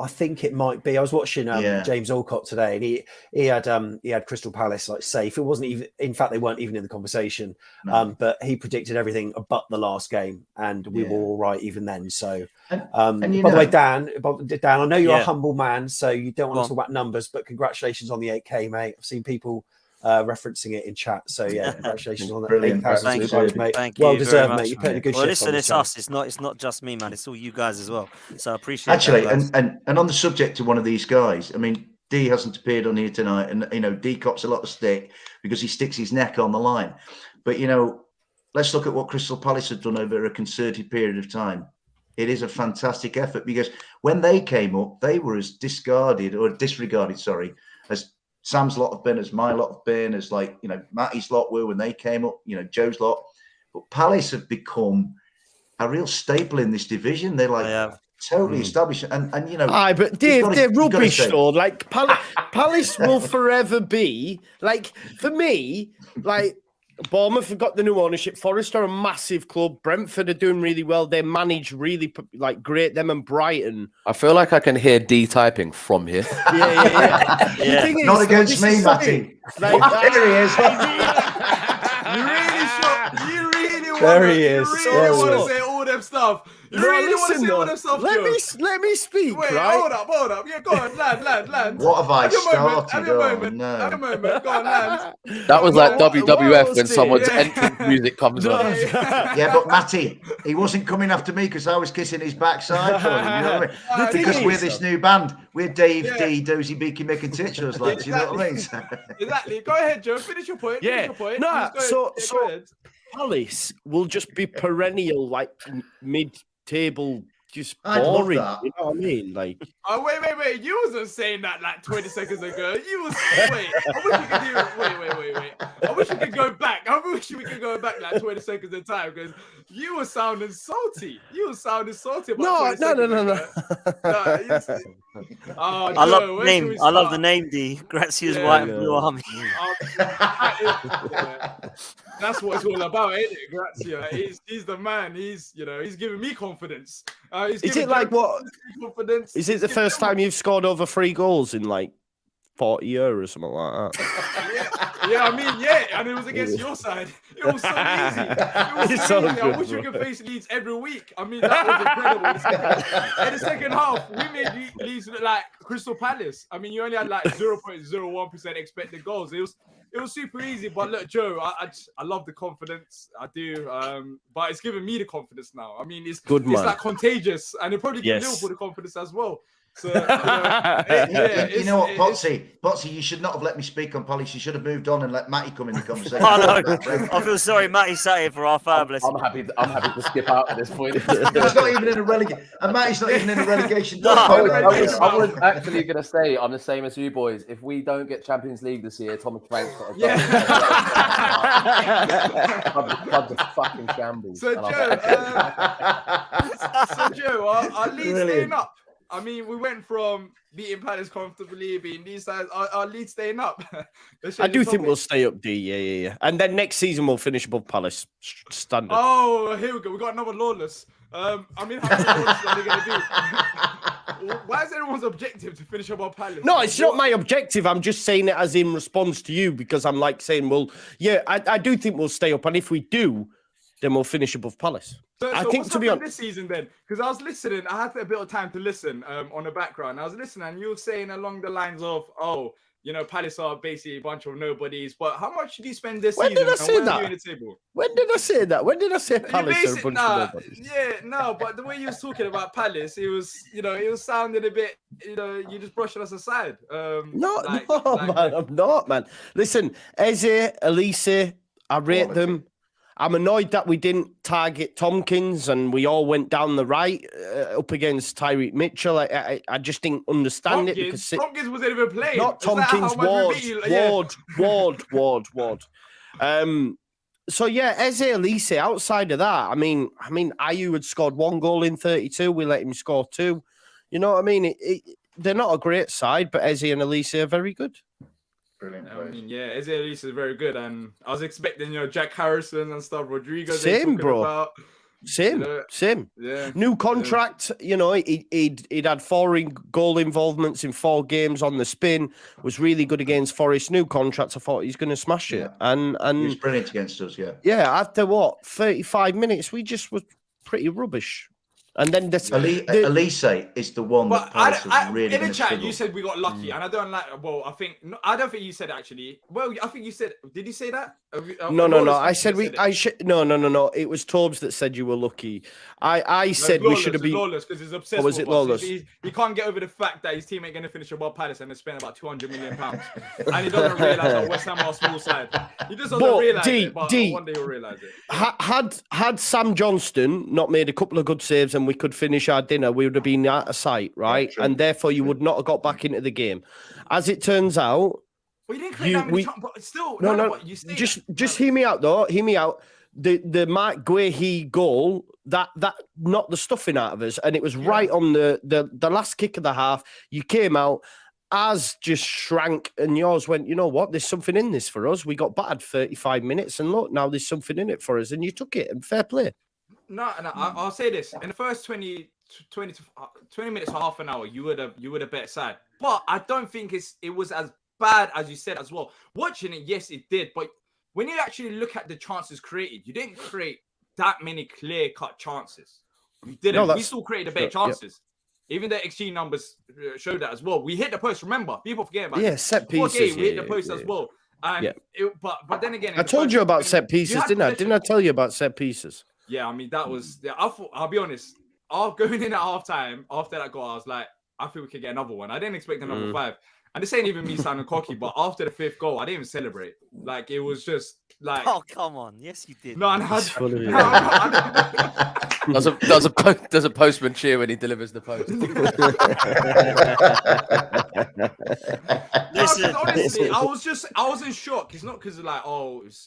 think it might be. I was watching James Alcott today, and he had Crystal Palace like safe. It wasn't even. In fact, they weren't even in the conversation. No. But he predicted everything but the last game, and we were all right even then. So, by the way, Dan, I know you're a humble man, so you don't want to talk about numbers, but congratulations on the 8K, mate. I've seen people referencing it in chat. So congratulations on that. Brilliant. Thank you, mate. Thank well you deserved, much, mate. You put a good shift. Listen, it's us. It's not just me, man. It's all you guys as well. So I appreciate that, and on the subject of one of these guys, I mean, D hasn't appeared on here tonight, and D cops a lot of stick because he sticks his neck on the line. But let's look at what Crystal Palace have done over a concerted period of time. It is a fantastic effort because when they came up, they were as disregarded, as Sam's lot have been, as my lot have been, as Matty's lot were when they came up, Joe's lot. But Palace have become a real staple in this division. They're totally established. And but Dave, they're rubbish though. Like Palace will forever be, for me, Bournemouth have got the new ownership. Forest are a massive club. Brentford are doing really well. They manage really great. Them and Brighton. I feel like I can hear D typing from here. Yeah. Not against me, Matty. Here he is. You really want to say all them stuff. You really want to say all them stuff, let me speak, Wait, right? Hold up. Yeah, go on, land. What have I started? Have your moment. Have your moment. Go on, land. That was like WWF when someone's entrance music comes on. Yeah, but Matty, he wasn't coming after me because I was kissing his backside for him. You know what I mean? Because we're this new band. We're Dave D, Dozy, Beaky, Mick, and Titchers, lads. You know what I mean? Exactly. Go ahead, Joe. Finish your point. So Palace will just be perennial, mid-table, just boring. You know what I mean? Wait. You wasn't saying that 20 seconds ago. You was wait. I wish we could do. Wait. I wish we could go back. 20 seconds in time because you were sounding salty. About No. I love the name. I love the name D. Grazia's white and blue army. That's what it's all about, ain't it? Grazia. He's the man. He's giving me confidence. Is it like what? Confidence. Is it the first time you've scored over 3 goals in 40 years or something like that? And it was against your side. It was so easy. I wish we could face Leeds every week. I mean, that was incredible. In the second half, we made Leeds look like Crystal Palace. I mean, you only had 0.01% expected goals. It was super easy. But look, Joe, I love the confidence. I do. But it's giving me the confidence now. I mean, it's good, man. It's contagious, and it probably gives Liverpool the confidence as well. So, you know, what, Potsy, you should not have let me speak on Palace. You should have moved on and let Matty come in the conversation. I know. I feel sorry, Matty sat here for our fabulous. I'm happy to skip out at this point. He's not even in a relegation. And Matty's not even in a relegation. No, I was actually going to say, I'm the same as you boys. If we don't get Champions League this year, Thomas Frank's got a club's a fucking shambles. So, Joe, are Leeds staying up? I mean, we went from beating Palace comfortably, beating these sides. Are Leeds staying up? I do think we'll stay up, D. Yeah. And then next season we'll finish above Palace. Standard. Oh, here we go. We got another lawless. I mean, how many lawless are they going to do? Why is everyone's objective to finish above Palace? No, it's not my objective. I'm just saying it as in response to you because I'm like saying, well, yeah, I do think we'll stay up. And if we do, then we'll finish above Palace. So I think to be honest, this season then, because I was listening, I had a bit of time to listen on the background. I was listening, and you were saying along the lines of, "Oh, you know, Palace are basically a bunch of nobodies." But how much did you spend this season? When did I say that? When did I say that? When did I say Palace are a bunch of nobodies? Yeah, no, but the way you was talking about Palace, it was sounding a bit, you just brushing us aside. Man, I'm not, man. Listen, Eze, Elise, I rate them. I'm annoyed that we didn't target Tompkins and we all went down the right up against Tyreek Mitchell. I just didn't understand it because Tompkins wasn't even playing. Not Tompkins, Ward. So yeah, Eze, Elise. Outside of that, I mean, Ayew had scored 1 goal in 32. We let him score 2. You know what I mean? They're not a great side, but Eze and Elise are very good. Brilliant. I mean, yeah, Eze Elise is very good, and I was expecting, Jack Harrison and stuff. Rodrigo, same, bro. Same. Yeah. New contract. Yeah. He'd had 4 goal involvements in 4 games on the spin. Was really good against Forest. New contract. I thought he's going to smash it. And he was brilliant against us. Yeah. Yeah. After 35 minutes, we just were pretty rubbish. And then Elise is the one that Palace is really in the chat. struggle. You said we got lucky, and I don't like. Well, I don't think you said actually. Well, I think you said. Did you say that? No. I said we. I should. No. It was Torbs that said you were lucky. I said we should have been lawless because he's obsessed. Or was it lawless? He can't get over the fact that his team ain't going to finish above Palace and they spent about £200 million, and he doesn't realise that West Ham are a small side. He just doesn't realise it. But one day he'll realise it. Had Sam Johnston not made a couple of good saves and we could finish our dinner, we would have been out of sight, right? And therefore, you would not have got back into the game. As it turns out, well, you didn't create that many chances, but still, no. Just hear me out, though. Hear me out. The Mark Guehi goal that knocked the stuffing out of us, and it was right on the last kick of the half. You came out. Ours just shrank, and yours went, you know what? There's something in this for us. We got battered 35 minutes, and look, now there's something in it for us, and you took it, and fair play. No, I'll say this. In the first 20 minutes, half an hour, you would have bet side. But I don't think it was as bad as you said as well. Watching it, yes, it did. But when you actually look at the chances created, you didn't create that many clear-cut chances. You didn't. We still created better chances. Yeah. Even the XG numbers show that as well. We hit the post. Remember, people forget about it. Yeah, set pieces. We hit the post as well. And but then again, I told you about set pieces, didn't I? Didn't I tell you about set pieces? Yeah, I mean that was. Yeah, I'll be honest. Going in at halftime after that goal, I was like, I think we could get another one. I didn't expect another 5. And this ain't even me sounding cocky, but after the 5th goal, I didn't even celebrate. Like it was just like. Oh come on! Yes, you did. There's a postman cheer when he delivers the post. Listen, honestly, I was in shock. It's not because of like,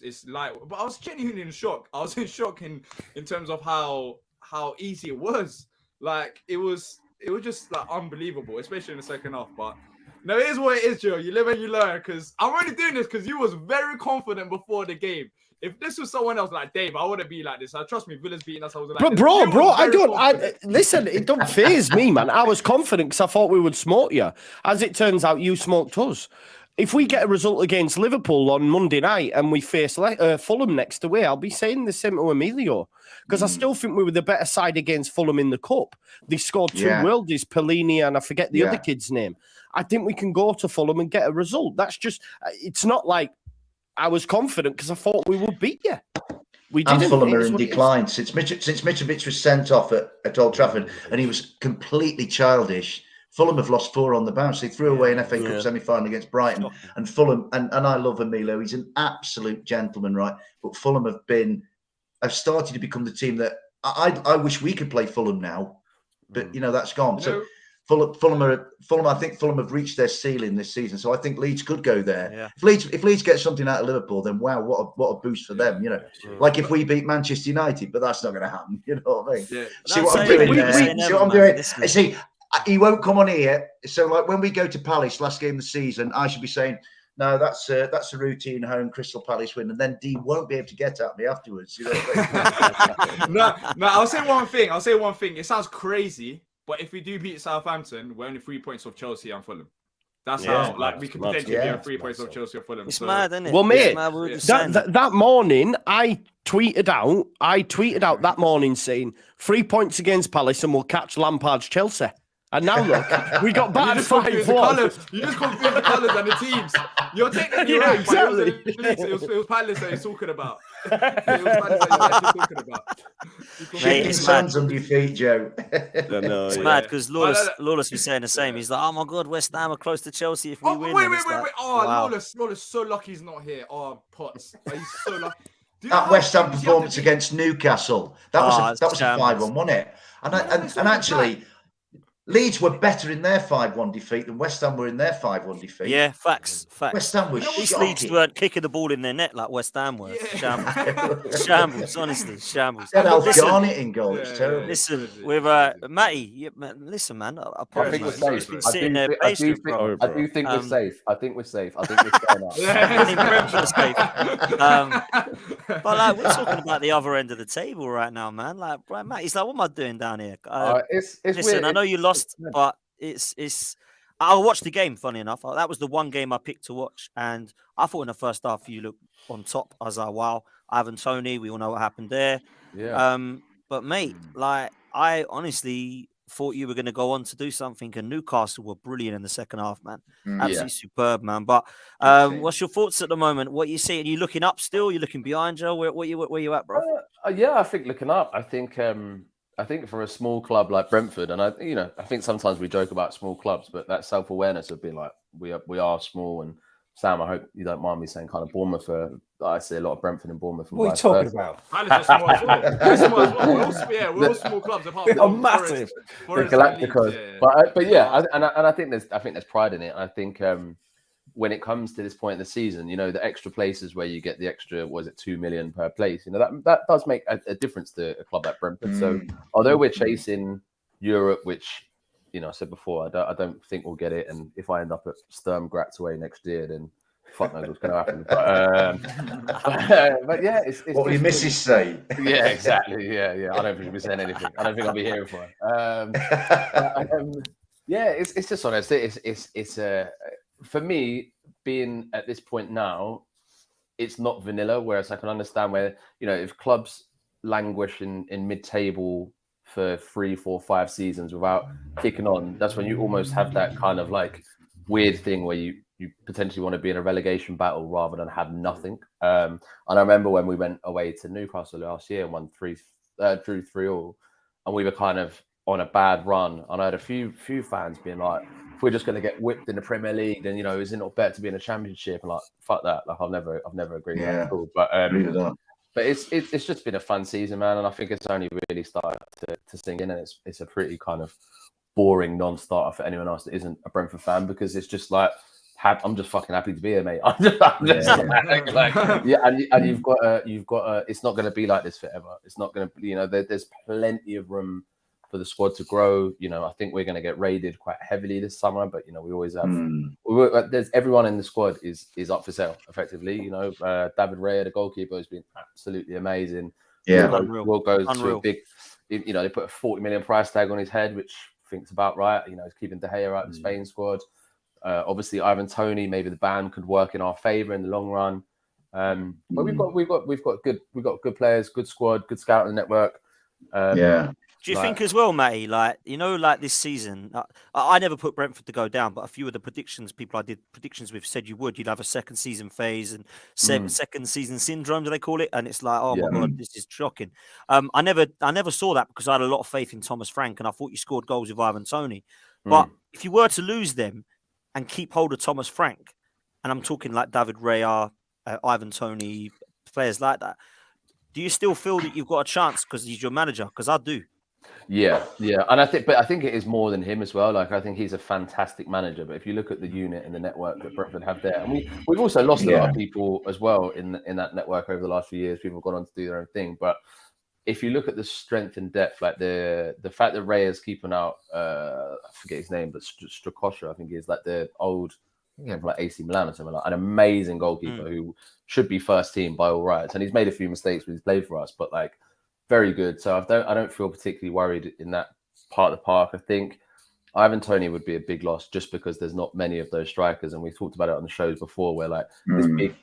it's like, but I was genuinely in shock. I was in shock in terms of how easy it was. Like it was just like unbelievable, especially in the second half. But no, it is what it is, Joe. You live and you learn. Because I'm only doing this because you was very confident before the game. If this was someone else like Dave, I wouldn't be like this. Trust me, Villa's beating us. I was like, bro, listen, it don't faze me, man. I was confident because I thought we would smoke you. As it turns out, you smoked us. If we get a result against Liverpool on Monday night and we face Fulham next away, I'll be saying the same to Emilio because I still think we were the better side against Fulham in the Cup. They scored 2 worldies, Pellini and I forget the other kid's name. I think we can go to Fulham and get a result. That's just, it's not like I was confident because I thought we would beat you. We didn't. And Fulham are in decline since Mitrovic was sent off at Old Trafford, and he was completely childish Fulham have lost 4 on the bounce. They threw away an FA Cup semi-final against Brighton. Shocking. And Fulham, and I love Emilio, he's an absolute gentleman, right? But Fulham have started to become the team that I wish we could play Fulham now, but that's gone. So Fulham, I think Fulham have reached their ceiling this season. So I think Leeds could go there. Yeah. If Leeds get something out of Liverpool, then wow, what a boost for them. Like if we beat Manchester United, but that's not going to happen. You know what I mean? Yeah. See what I'm doing there? See what I'm doing? See, he won't come on here. So like when we go to Palace last game of the season, I should be saying, no, that's a routine home Crystal Palace win, and then D won't be able to get at me afterwards. No, I'll say one thing. It sounds crazy, but if we do beat Southampton, we're only 3 points off Chelsea and Fulham. That's how we could potentially be on 3 points off Chelsea or Fulham. It's mad, isn't it? Well, mate, that morning I tweeted out that morning saying 3 points against Palace and we'll catch Lampard's Chelsea. And now look, we got battered 5-1. You just confuse the colours and the teams. You're technically right. Exactly. It was Palace that he's talking about. Shaking sands under your feet, Joe. It's mad because Lawless was saying the same. He's like, oh my God, West Ham are close to Chelsea if we win. Wait. Oh, wow. Lawless so lucky he's not here. Oh, Potts. He's so lucky. That West Ham performance against Newcastle, that was a 5-1, wasn't it? And actually, Leeds were better in their 5-1 defeat than West Ham were in their 5-1 defeat. Yeah, facts. West Ham was Leeds weren't kicking the ball in their net like West Ham were. Shambles, honestly, shambles. They had Al Garnett in goal. It's terrible. Listen, with Matty, listen, man. I think we're safe. I do think we're safe. I think we're safe. I think we're staying up. But like, we're talking about the other end of the table right now, man. Like, Matt, he's like, what am I doing down here? It's listen, weird. I know you lost, but it's. I watched the game. Funny enough, that was the one game I picked to watch, and I thought in the first half you looked on top. I was like, wow, Ivan Toney. We all know what happened there. Yeah. But mate, like I honestly thought you were going to go on to do something, and Newcastle were brilliant in the second half, man. Absolutely superb, man. But what's your thoughts at the moment? What you see? Are you looking up still? You looking behind, Joe? Where you at, bro? I think looking up. I think for a small club like Brentford, and I think sometimes we joke about small clubs, but that self-awareness of being like we are small. And Sam, I hope you don't mind me saying kind of Bournemouth. I see a lot of Brentford and Bournemouth. What are you talking about? We're all small clubs. Apart from massive. The Galacticos. But yeah, I think there's pride in it. I think when it comes to this point in the season, the extra places where you get the extra, was it 2 million per place? That does make a difference to a club like Brentford. So although we're chasing Europe, which I said before, I don't think we'll get it. And if I end up at Sturm Graz away next year, then fuck knows what's going to happen. But yeah, it's what will your missus say? Yeah, exactly. Yeah. I don't think we'll be saying anything. I don't think I'll be hearing for it. Yeah, it's just honest. It's for me, being at this point now, it's not vanilla. Whereas I can understand where if clubs languish in mid-table for 3, 4, 5 seasons without kicking on, that's when you almost have that kind of like weird thing where you potentially want to be in a relegation battle rather than have nothing. And I remember when we went away to Newcastle last year and won drew 3-3, and we were kind of on a bad run. And I had a few fans being like, if we're just going to get whipped in the Premier League, then is it not better to be in a Championship? And like, fuck that. Like, I've never agreed with that at all. But it's just been a fun season, man, and I think it's only really started to sink in, and it's a pretty kind of boring non-starter for anyone else that isn't a Brentford fan, because it's just like I'm just fucking happy to be here, mate. And you've got it's not going to be like this forever. It's not going to, there's plenty of room for the squad to grow. I think we're going to get raided quite heavily this summer, but we always have. There's everyone in the squad is up for sale effectively. David Raya, the goalkeeper, has been absolutely amazing. Yeah, Will goes to a big. They put a 40 million price tag on his head, which I think's about right. He's keeping De Gea out of the Spain squad. Obviously, Ivan Toney, maybe the ban could work in our favour in the long run. But we've got good players, good squad, good scouting network. Do you think as well, Matty, like this season, I never put Brentford to go down, but a few of the people I did predictions with said you'd have a second season phase and second season syndrome, do they call it? And it's like, oh my God, this is shocking. I never saw that because I had a lot of faith in Thomas Frank, and I thought you scored goals with Ivan Toney. But if you were to lose them and keep hold of Thomas Frank, and I'm talking like David Raya, Ivan Toney, players like that, do you still feel that you've got a chance because he's your manager? Because I do. Yeah, and I think it is more than him as well. Like I think he's a fantastic manager. But if you look at the unit and the network that Brentford have there, and we've also lost a lot of people as well in that network over the last few years. People have gone on to do their own thing. But if you look at the strength and depth, like the fact that Raya's keeping out, I forget his name, but Strakosha, I think he is like the old, like AC Milan or something, like an amazing goalkeeper who should be first team by all rights, and he's made a few mistakes when he's played for us, but like very good. So I don't feel particularly worried in that part of the park. I think Ivan Toney would be a big loss just because there's not many of those strikers, and we've talked about it on the shows before, where like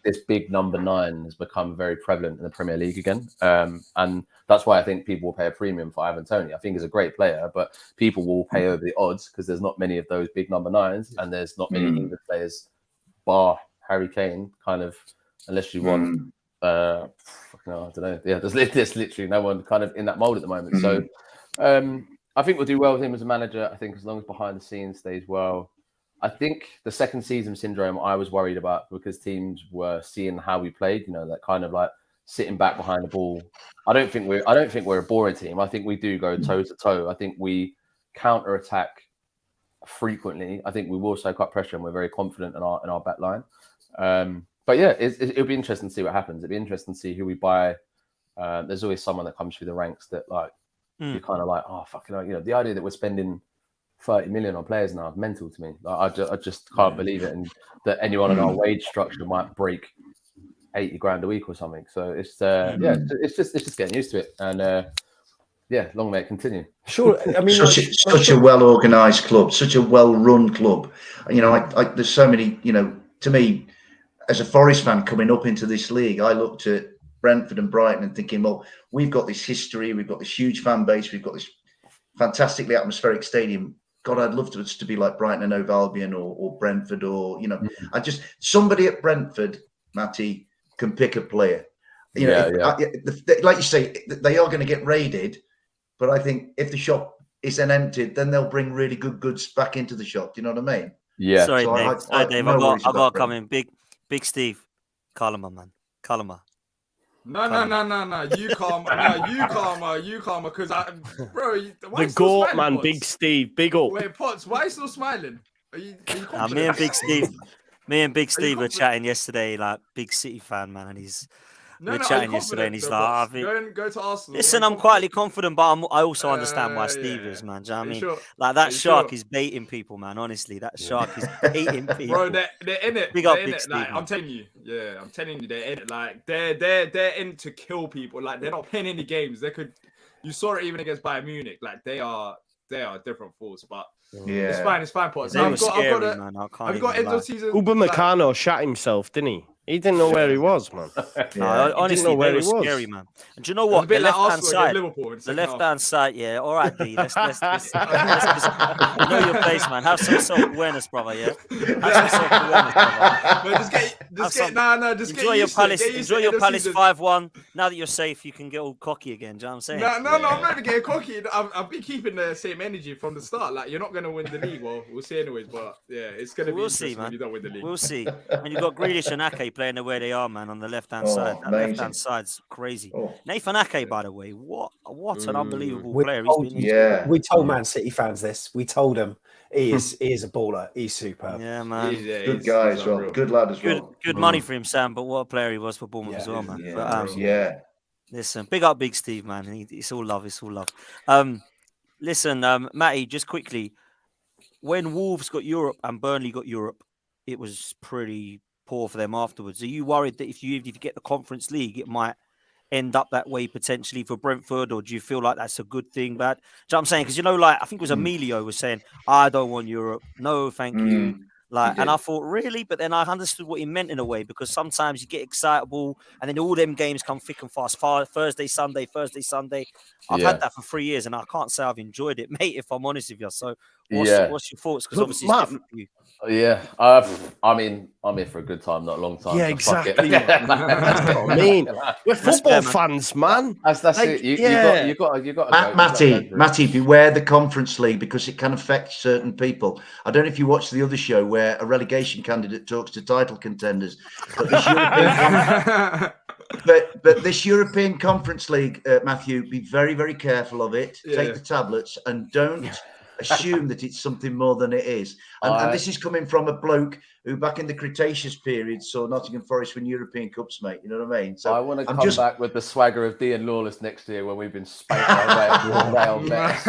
this big number 9 has become very prevalent in the Premier League again, and that's why I think people will pay a premium for Ivan Toney. I think he's a great player, but people will pay over the odds because there's not many of those big number 9s, and there's not many England players, bar Harry Kane, kind of, unless you want. I don't know. Yeah, there's literally no one kind of in that mold at the moment. So I think we'll do well with him as a manager. I think as long as behind the scenes stays well. I think the second season syndrome I was worried about because teams were seeing how we played, that kind of like sitting back behind the ball. I don't think we're a boring team. I think we do go toe to toe. I think we counter attack frequently. I think we will soak up pressure, and we're very confident in our back line. But yeah, it'll be interesting to see what happens. It'll be interesting to see who we buy. There's always someone that comes through the ranks that like you're kind of like, oh fucking hell, the idea that we're spending 30 million on players now is mental to me. Like, I just can't believe it, and that anyone in our wage structure might break 80 grand a week or something. So it's it's just getting used to it, and long may it continue. Sure, I mean, such a well-organised club, such a well-run club. There's so many. To me, as a Forest fan coming up into this league, I looked at Brentford and Brighton and thinking, well, we've got this history, we've got this huge fan base, we've got this fantastically atmospheric stadium. God, I'd love to be like Brighton and Hove Albion or Brentford, or somebody at Brentford, Matty, can pick a player. Like you say, they are going to get raided, but I think if the shop is then emptied, then they'll bring really good goods back into the shop. Do you know what I mean? Yeah. Sorry, So Dave. I've got to come in. Big Steve, Kalama, man. Kalama. No. You calm, because bro. Why The goat smiling, man, Potts? Big Steve, big up. Wait, Potts, why are you still smiling? Are you confident? Me and Big Steve were chatting yesterday, like big City fan, man, and we're chatting yesterday, and he's like, go to Arsenal. Listen, I'm quietly confident, but I also understand why Steve is, man. Do you know what I mean? Sure? Like that shark is baiting people, man. Honestly, that shark is baiting people. Bro, they're in it. Big up, they're in Big it. Steve, Like, man. I'm telling you, they're in it. Like they're in to kill people. Like they're not playing any games. You saw it even against Bayern Munich. Like they are a different force. But it's fine, Potts. They were scary, man. I've got end of season. Upamecano shot himself, didn't he? He didn't know where he was, man. No, honestly, they were scary, man. And do you know what? The left-hand side. The left-hand side, yeah. All right, D. Let's know your place, man. Have some self-awareness, brother, yeah? Have some self-awareness, brother. Just enjoy your Palace. Enjoy your Palace 5-1. Now that you're safe, you can get all cocky again. Do you know what I'm saying? No, I'm not even getting cocky. I've been keeping the same energy from the start. Like, you're not going to win the league. Well, we'll see anyways. But yeah, it's going to be interesting when you don't win the league. We'll see. And you've got Grealish and Ake playing the way they are, man, on the left-hand side. That left-hand side's crazy. Nathan Ake, by the way, what an unbelievable player he's been. We told Man City fans this. We told them he is a baller. He's superb. Yeah, man. Good guy as well. Good lad as well. Good money for him, Sam, but what a player he was for Bournemouth as well, man. Listen, big up Big Steve, man. It's all love. It's all love. Listen, Matty, just quickly, when Wolves got Europe and Burnley got Europe, it was pretty poor for them afterwards. Are you worried that if you get the Conference League, it might end up that way potentially for Brentford, or do you feel like that's a good thing? Bad? Do you know what I'm saying? Because like I think it was Emilio was saying, I don't want Europe. No, thank you. Like, and I thought, really? But then I understood what he meant in a way, because sometimes you get excitable and then all them games come thick and fast. Thursday, Sunday. I've had that for 3 years and I can't say I've enjoyed it, mate, if I'm honest with you. So what's your thoughts? Because obviously it's different for you. Yeah, I mean, I'm here for a good time, not a long time. Yeah, so exactly. That's what I mean. We're football fans, man. That's Like, it. You got Matty, beware the Conference League, because it can affect certain people. I don't know if you watched the other show where a relegation candidate talks to title contenders, but this this European Conference League, Matthew, be very, very careful of it. Yeah. Take the tablets and don't assume that it's something more than it is. And this is coming from a bloke who back in the Cretaceous period saw Nottingham Forest win European Cups, mate. You know what I mean? So I want to come back with the swagger of Dean Lawless next year when we've been spanked by Real Mets.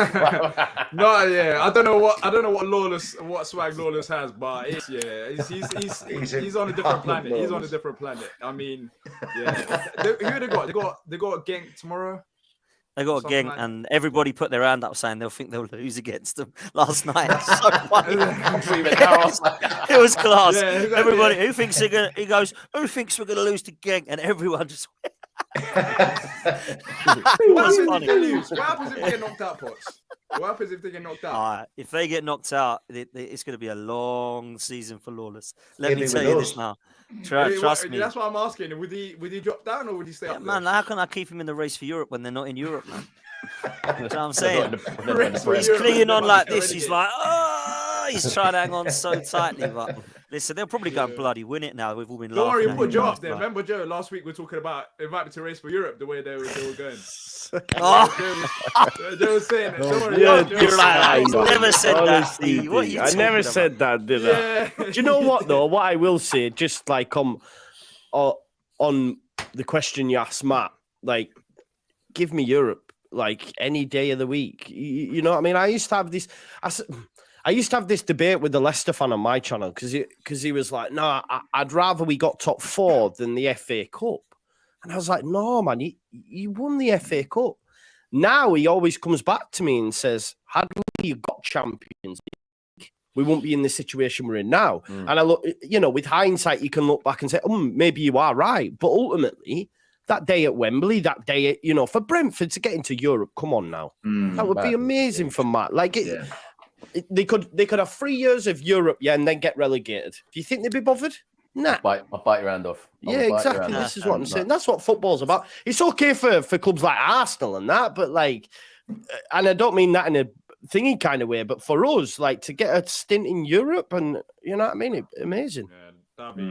No, yeah, I don't know what swag Lawless has, but he's on a different planet. He's on a different planet. I mean, yeah. Who they got? They got Genk tomorrow. They got a gang, and everybody put their hand up saying they'll think they'll lose against them last night. It's so funny. It was class. Yeah, exactly. Everybody, who thinks they're gonna? He goes, who thinks we're gonna lose to Genk? And everyone just. What happens if they get knocked out, Potts? What happens if they get knocked out? If they get knocked out, it's going to be a long season for Lawless. Let me tell you this now. Trust me. That's what I'm asking. Would he drop down or would he stay up there? Man, how can I keep him in the race for Europe when they're not in Europe, man? You know what I'm saying? He's clinging on like this. He's like, he's trying to hang on so tightly. But listen, they'll probably go and bloody win it now. We've all been laughing. Don't worry, we'll put Joe up there. Remember, Joe, last week we were talking about inviting to race for Europe, the way they were going. Joe was saying it. Don't worry. You're right. I never said that. I never said that, did I? Do you know what, though? What I will say, just like on the question you asked Matt, like, give me Europe. Like any day of the week, you know what I mean? I used to have this debate with the Leicester fan on my channel because he was like, no, I'd rather we got top 4 than the FA Cup. And I was like, no, man, you won the FA Cup. Now he always comes back to me and says, had we got Champions League, we won't be in the situation we're in now. And I look, with hindsight, you can look back and say, maybe you are right. But ultimately, that day at Wembley, for Brentford to get into Europe, come on now. That would be amazing for Matt. Like, they could have 3 years of Europe, and then get relegated. Do you think they'd be bothered? Nah. I'll bite your hand off. Exactly. This is what I'm saying. That's what football's about. It's okay for clubs like Arsenal and that, but like, and I don't mean that in a thingy kind of way, but for us, like, to get a stint in Europe and, you know what I mean? Amazing. Yeah. That'd be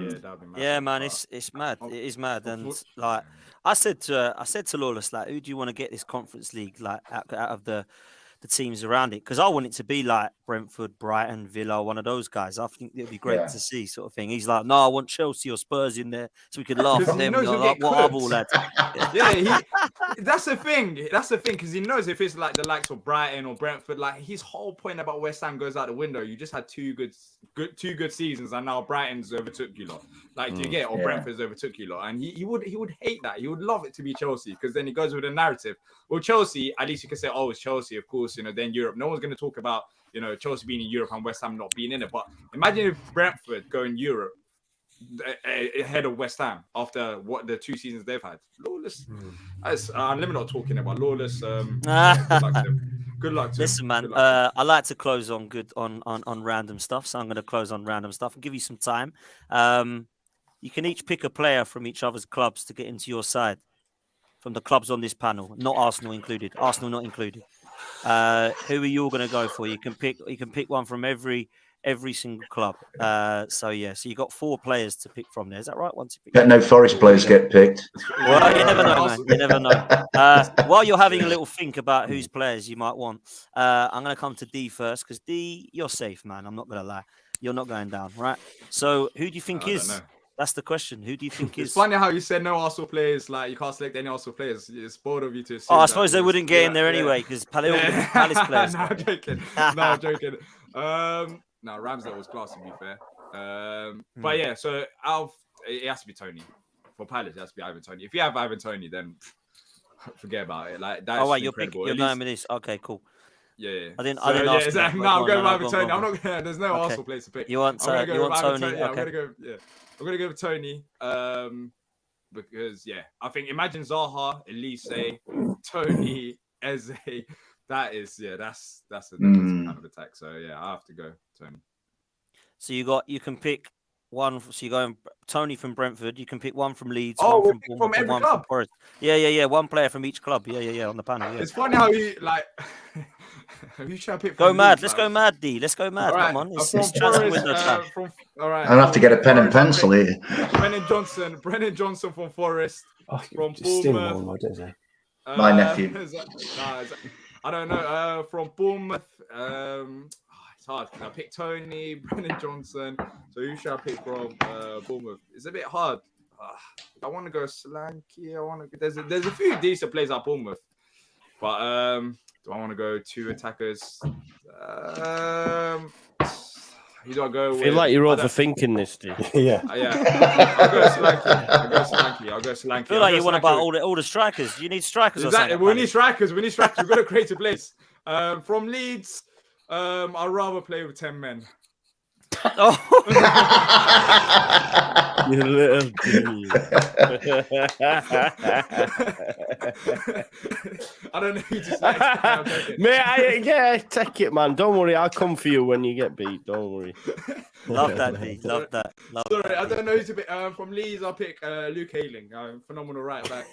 mad. Yeah, man, it's mad. It is mad, and like I said to Lawless, like, who do you want to get this Conference League like out of the teams around it? Because I want it to be like Brentford, Brighton, Villa, one of those guys. I think it'd be great to see, sort of thing. He's like, no, I want Chelsea or Spurs in there so we could laugh at them. Like, what are all lads? That's the thing. Because he knows if it's like the likes of Brighton or Brentford, like his whole point about West Ham goes out the window. You just had two good seasons, and now Brighton's overtook you lot. Like, do you get? Or Brentford's overtook you lot, and he would hate that. He would love it to be Chelsea, because then he goes with a narrative. Well, Chelsea, at least you can say, oh, it's Chelsea, of course. Then Europe. No one's going to talk about Chelsea being in Europe and West Ham not being in it. But imagine if Brentford go in Europe ahead of West Ham after what the 2 seasons they've had. Lawless. Let me not talking about Lawless. Good luck to him. Listen, man. I like to close on random stuff, so I'm going to close on random stuff and give you some time. You can each pick a player from each other's clubs to get into your side. From the clubs on this panel, not Arsenal included. Arsenal not included. Who are you all going to go for? You can pick one from every single club. So you got 4 players to pick from there. Is that right? No Forest players get picked. Well, you never know, man. You never know. While you're having a little think about whose players you might want, I'm going to come to D first, because D, you're safe, man. I'm not going to lie. You're not going down, right? So who do you think is? That's the question. Who do you think is? It's funny how you said no Arsenal players. Like, you can't select any Arsenal players. It's bold of you to assume. Oh, I suppose they wouldn't get in there anyway, because Palace players. No, I'm joking. No, joking. No, Ramsdale was class, to be fair. But yeah, so it has to be Tony. For Palace, it has to be Ivan Toney. If you have Ivan Toney, then forget about it. Like, that's you're going with this. Okay, cool. Yeah. I didn't So, ask you that. exactly. Go No, I'm on, going no, with go on, Tony. go on, I'm go on. not gonna. There's no Okay. Arsenal place to pick. You want I'm gonna go with Tony? Yeah, Okay. I'm gonna go with Tony. Because I think imagine Zaha, Elise, Tony, Eze. That's a defensive kind of attack. So I have to go Tony. So you can pick one. So you're going Tony from Brentford. You can pick one from Leeds, Oh, one from from Bournemouth, and every one from club. Forest. Yeah. One player from each club. Yeah. On the panel. Yeah. It's funny how you like. You try to pick. Go from mad. Leeds, Let's like. go mad, D. Let's go mad. All right. Come on. It's From transfer Forest. window time. All right. I'll have to get a pen and Forest, pencil here. Brennan Johnson from Forest. Oh, From just steal Bournemouth. one, I don't know. My nephew. I don't know. From Bournemouth. It's hard because I picked Tony, Brennan Johnson. So who should I pick from Bournemouth? It's a bit hard. I want to go Solanke. There's a few decent players at Bournemouth, but do I want to go two attackers? Who do I go with? I feel like you're overthinking this, dude. Yeah. I'll go Solanke. I feel like you want about all the strikers. You need strikers. Exactly. Or We need strikers. We've got to create a place. From Leeds, I'd rather play with 10 men. Oh. You little dude. I don't know who just like Mate, take it, man. Don't worry. I'll come for you when you get beat. Don't worry. Love that, D. Love that. Sorry, I don't know who to pick. From Leeds, I'll pick Luke Ayling. Phenomenal right back.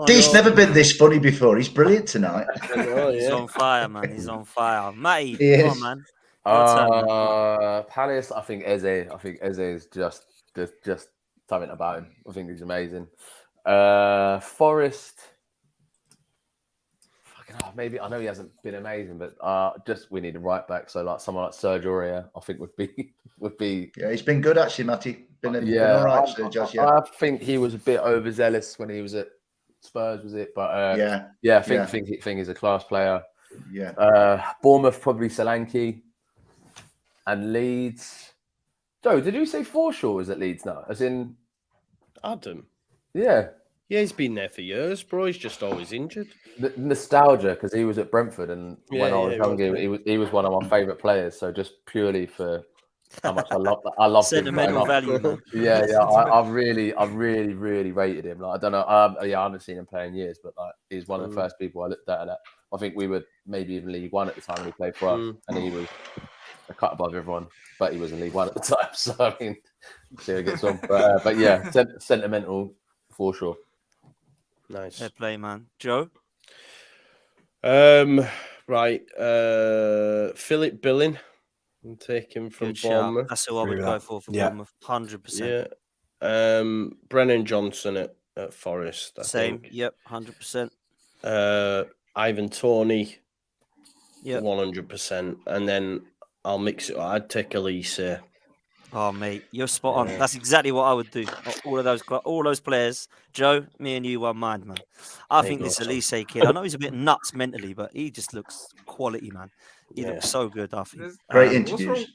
Dee's never been this funny before. He's brilliant tonight. He's on fire, man. He's on fire. Matty, He come is. on, man. Palace. I think Eze. is just something about him. I think he's amazing. Forest. Maybe I know he hasn't been amazing, but we need a right back. So like someone like Serge Aurier, I think would be. Yeah, he's been good actually, Matty. Been all right, Serge. I think he was a bit overzealous when he was at Spurs, was it? But I think he's a class player. Yeah. Bournemouth probably Solanke, and Leeds. Joe, did you say Forshaw is at Leeds now? As in Adam. Yeah. Yeah, he's been there for years, bro. He's just always injured. The nostalgia, because he was at Brentford, and when I was younger, he was one of my favourite players. So just purely for how much I love sentimental value, man. Yeah. I really rated him. Like I don't know, I haven't seen him play in years, but like he's one of the first people I looked at. I think we were maybe even League One at the time when he played for us, and he was a cut above everyone, but he was in League One at the time. So I mean, see how it gets on. But yeah, sentimental for sure. Nice. Fair play, man. Joe? Right. Philip Billing. I'm taking from Bournemouth. That's who I would go for Bournemouth. 100%. Yeah. Brennan Johnson at Forest. I Same. think. Yep. 100%. Ivan Toney. Yep. 100%. And then I'll mix it. I'd take Elise. Oh, mate, you're spot on. That's exactly what I would do. All those players. Joe, me and you, one mind, man. I think this Elise kid, I know he's a bit nuts mentally, but he just looks quality, man. He looks so good, I think. Great interviews.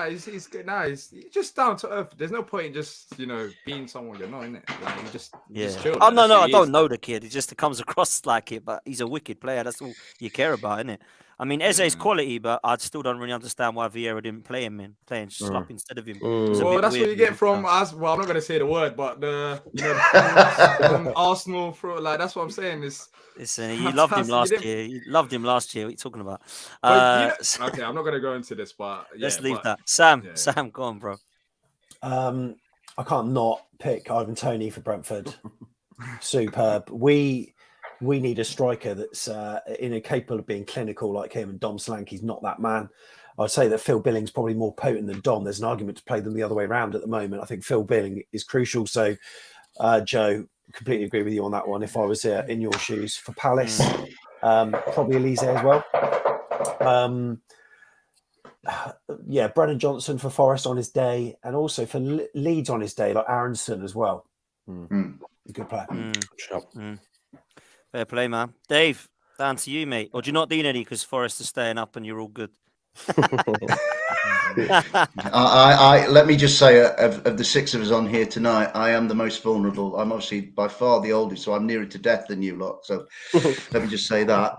He's good. He's just down to earth. There's no point in just, being someone you're not, in it. Just chill. Oh, no, I don't know the kid. He just comes across like it, but he's a wicked player. That's all you care about, isn't it? I mean, Eze's quality, but I still don't really understand why Vieira didn't play him, man. Playing Slop instead of him. Well, that's what you get from us. Well, I'm not going to say the word, but the Arsenal, that's what I'm saying. Listen, you loved him last year. You loved him last year. What are you talking about? Okay, I'm not going to go into this, but let's leave that. Sam, go on, bro. I can't not pick Ivan Toney for Brentford. Superb. We need a striker that's capable of being clinical like him, and Dom Solanke's not that man. I'd say that Phil Billing's probably more potent than Dom. There's an argument to play them the other way around at the moment. I think Phil Billing is crucial. So, Joe, completely agree with you on that one. If I was in your shoes for Palace, probably Elise as well. Brennan Johnson for Forest on his day, and also for Leeds on his day, like Aronson as well. Good player. Fair play, man. Dave, down to you, mate. Or do you not need any because Forest is staying up and you're all good? I let me just say, of the 6 of us on here tonight, I am the most vulnerable. I'm obviously by far the oldest, so I'm nearer to death than you lot. So let me just say that.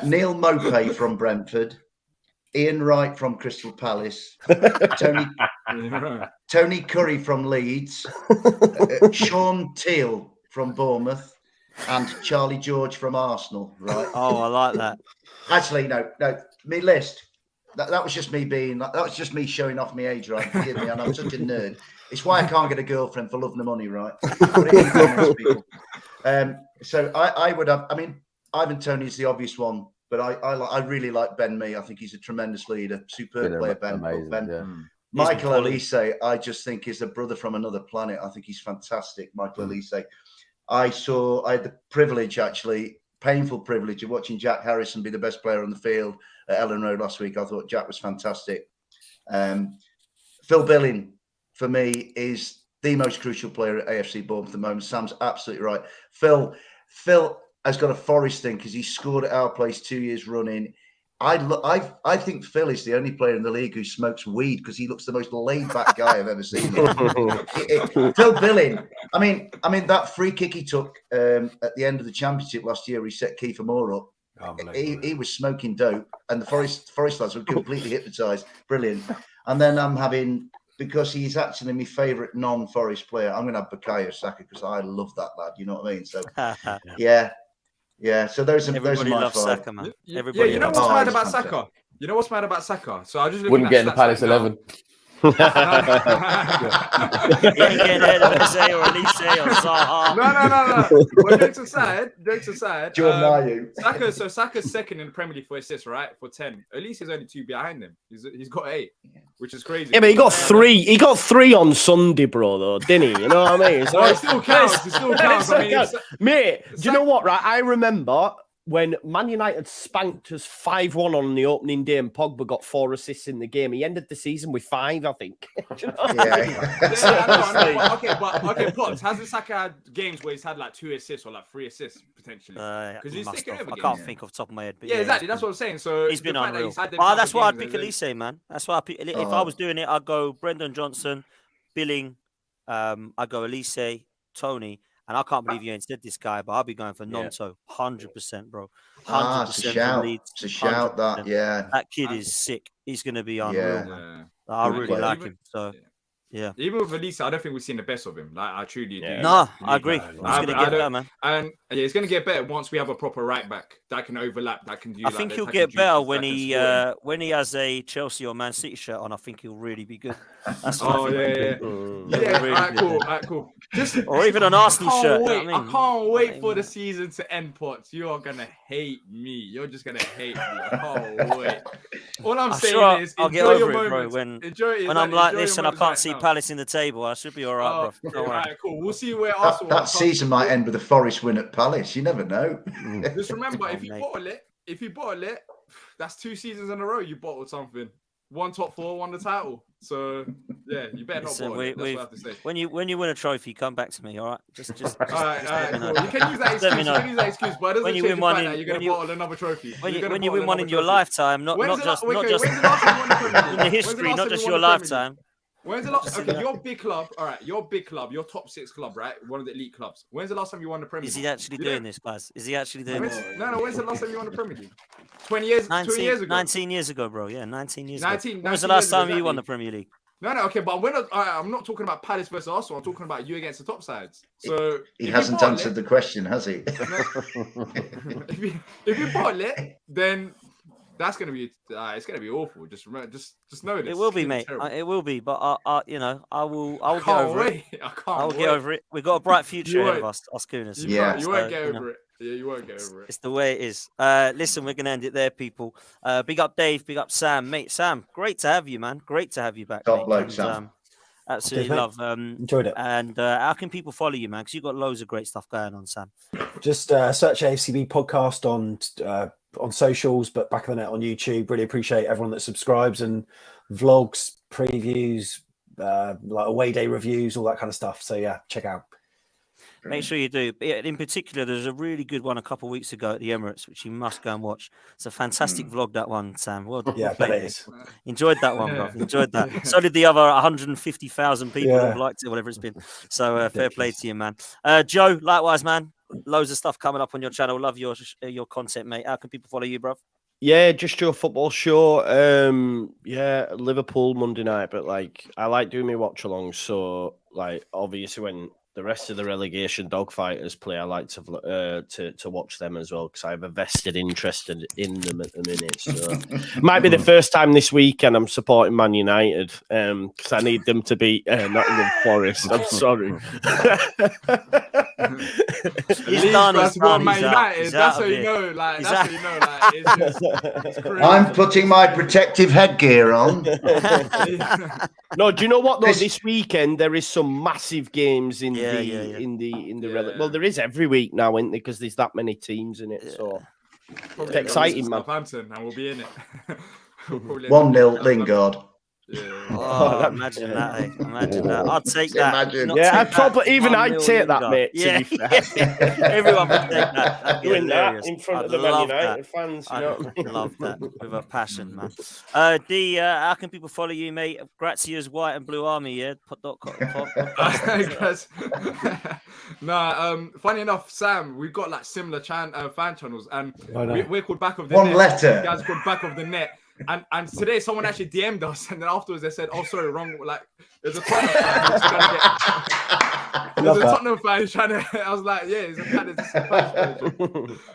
Neil Mopay from Brentford, Ian Wright from Crystal Palace, Tony Curry from Leeds, Sean Teal from Bournemouth, and Charlie George from Arsenal. Right? Oh, I like that. Actually, no. Me list. That was just me that was just me showing off my age, right? Forgive me, and I'm such a nerd. It's why I can't get a girlfriend for love and money, right? Put it in the comments, people. So I would have. I mean, Ivan Toney is the obvious one, but I really like Ben Mee. I think he's a tremendous leader, superb player. Ben. Michael Elise, I just think is a brother from another planet. I think he's fantastic, Michael Elise. I had the privilege, actually, painful privilege of watching Jack Harrison be the best player on the field at Ellen Road last week. I thought Jack was fantastic. Phil Billing, for me, is the most crucial player at AFC Bournemouth at the moment. Sam's absolutely right. Phil has got a Forest thing because he scored at our place 2 years running. I think Phil is the only player in the league who smokes weed because he looks the most laid-back guy I've ever seen. Phil Billing. I mean that free kick he took at the end of the championship last year, he set Kiefer Moore up. He was smoking dope, and the Forest lads were completely hypnotised. Brilliant. And then I'm having, because he's actually my favourite non-Forest player, I'm going to have Bukayo Saka because I love that lad. You know what I mean? So yeah. So those are my loves five. Saka, man. You Everybody know loves what's Saka. mad about Saka? You know what's mad about Saka? So I just Wouldn't get in the Palace 11. He ain't getting ahead of Eze or Elise or Zaha. No. Well, jokes aside. Jordan Ayew. Saka's second in the Premier League for assists, right? For 10. Elise is only 2 behind him. He's got 8, which is crazy. Yeah, but he got 3. He got 3 on Sunday, bro. Though, didn't he? You know what I mean? So it still counts. I mean, mate, do you know what? Right, I remember when Man United spanked us 5-1 on the opening day and Pogba got 4 assists in the game. He ended the season with 5, I think. Do you know what I mean? Okay, Pops, hasn't Saka had games where he's had like 2 assists or like 3 assists potentially? Because he's taking over games. I can't think off the top of my head. But yeah, exactly. That's what I'm saying. So he's been unreal. That's why I'd pick Elise, man. That's why I pick. If I was doing it, I'd go Brendan Johnson, Billing. I'd go Elise, Tony. And I can't believe you ain't said this guy, but I'll be going for Nonto, 100%, bro. 100% it's a shout. It's a shout, that, yeah. That kid is sick. He's going to be unreal, man. I really like him. So, yeah. Even with Elise, I don't think we've seen the best of him. Like, I truly do. No, I agree. It's going to get better, man. And it's going to get better once we have a proper right back that can overlap, that can do. I think he'll get better when he has a Chelsea or Man City shirt on. I think he'll really be good. That's All right, cool. Or even an Arsenal shirt. I can't wait for the season to end, Potts. You are gonna hate me. You're just gonna hate me. I can't wait. All I'm saying is, I'll get over it, bro. When I'm like this and I can't see Palace in the table, I should be all right, bro. All right, cool. We'll see where Arsenal. That season might end with a Forest win at Palace. You never know. Just remember, if you bottle it, that's 2 seasons in a row you bottled something. 1 top 4, 1 the title. So yeah, you better not bottle it. That's what I have to say. When you win a trophy, come back to me, all right? Just all right, cool. You can use that excuse. But it doesn't change the fact that you're going to bottle another trophy. When you win one in your lifetime, not just in the history, not just your lifetime. When's the last? Okay, your big club. All right, your big club, your top 6 club, right? One of the elite clubs. When's the last time you won the Premier League? Is he actually doing this, guys? Is he actually doing this? No. When's the last time you won the Premier League? 20 years. 20 years ago. 19 years ago, bro. Yeah, 19 years ago. When was the last time you won the Premier League? No. Okay, but I'm not talking about Palace versus Arsenal. I'm talking about you against the top sides. So he hasn't answered the question, has he? If you bottle it, then that's gonna be it's gonna be awful. Just remember, just know this. It will be, mate. It will be, but I will get over it. I will get over it. We've got a bright future ahead of us Schooners. You won't get over it. Yeah, you won't get over it. It's the way it is. Listen, we're gonna end it there, people. Big up Dave, big up Sam, mate. Sam, great to have you, man. Great to have you back. Top bloke, Sam. Absolutely love. Enjoyed it. And how can people follow you, man? Because you've got loads of great stuff going on, Sam. Just search AFCB podcast on socials, but back of the net on YouTube. Really appreciate everyone that subscribes and vlogs, previews, like away day reviews, all that kind of stuff. So yeah, check out. Make sure you do. But in particular, there's a really good one a couple of weeks ago at the Emirates, which you must go and watch. It's a fantastic vlog, that one, Sam. Well done. Yeah, I bet it is. Enjoyed that one, bro. Enjoyed that. So did the other 150,000 people who've liked it, whatever it's been. So fair play to you, man. Joe, likewise, man. Loads of stuff coming up on your channel. Love your content, mate. How can people follow you, bro? Yeah, just your football show. Yeah, Liverpool Monday night, but like I like doing my watch along. So like obviously when the rest of the relegation dogfighters play, I like to watch them as well because I have a vested interest in them at the minute. So might be the first time this week, and I'm supporting Man United because I need them to beat Nottingham Forest. I'm sorry. He's done that's his what man. Man He's out. United. He's That's out how of you here. know. Like He's that's out. how you know. Like it's crazy. I'm putting my protective headgear on. No, do you know what though? This- This weekend there is some massive games in Yeah, the yeah, yeah. in the Yeah. well, there is every week now, isn't there? Because there's that many teams in it. So Probably It's exciting, against man. Southampton, and we'll be in it. Probably 1-0 Lingard. Yeah. Oh, imagine that, eh? Imagine that. I'd take that. Imagine. Not yeah, take I'd probably that. even 1-0 I'd take that, Lingard. mate. Yeah, To be fair. everyone would take that. That'd be Doing that hilarious. in front I'd of the Man love United that. fans, you I know what I mean? love that with a passion, man. D, how can people follow you, mate? Grazia's White and Blue Army, yeah? Guys. Funny enough, Sam, we've got like similar fan channels, and I know. we're called Back of the One Net. letter. You guys called Back of the Net. And today someone actually DM'd us, and then afterwards they said, "Oh, sorry, wrong." Like there's a Tottenham fan who's trying to get. There's a Tottenham fan who's trying to. I was like, yeah, it's a kind of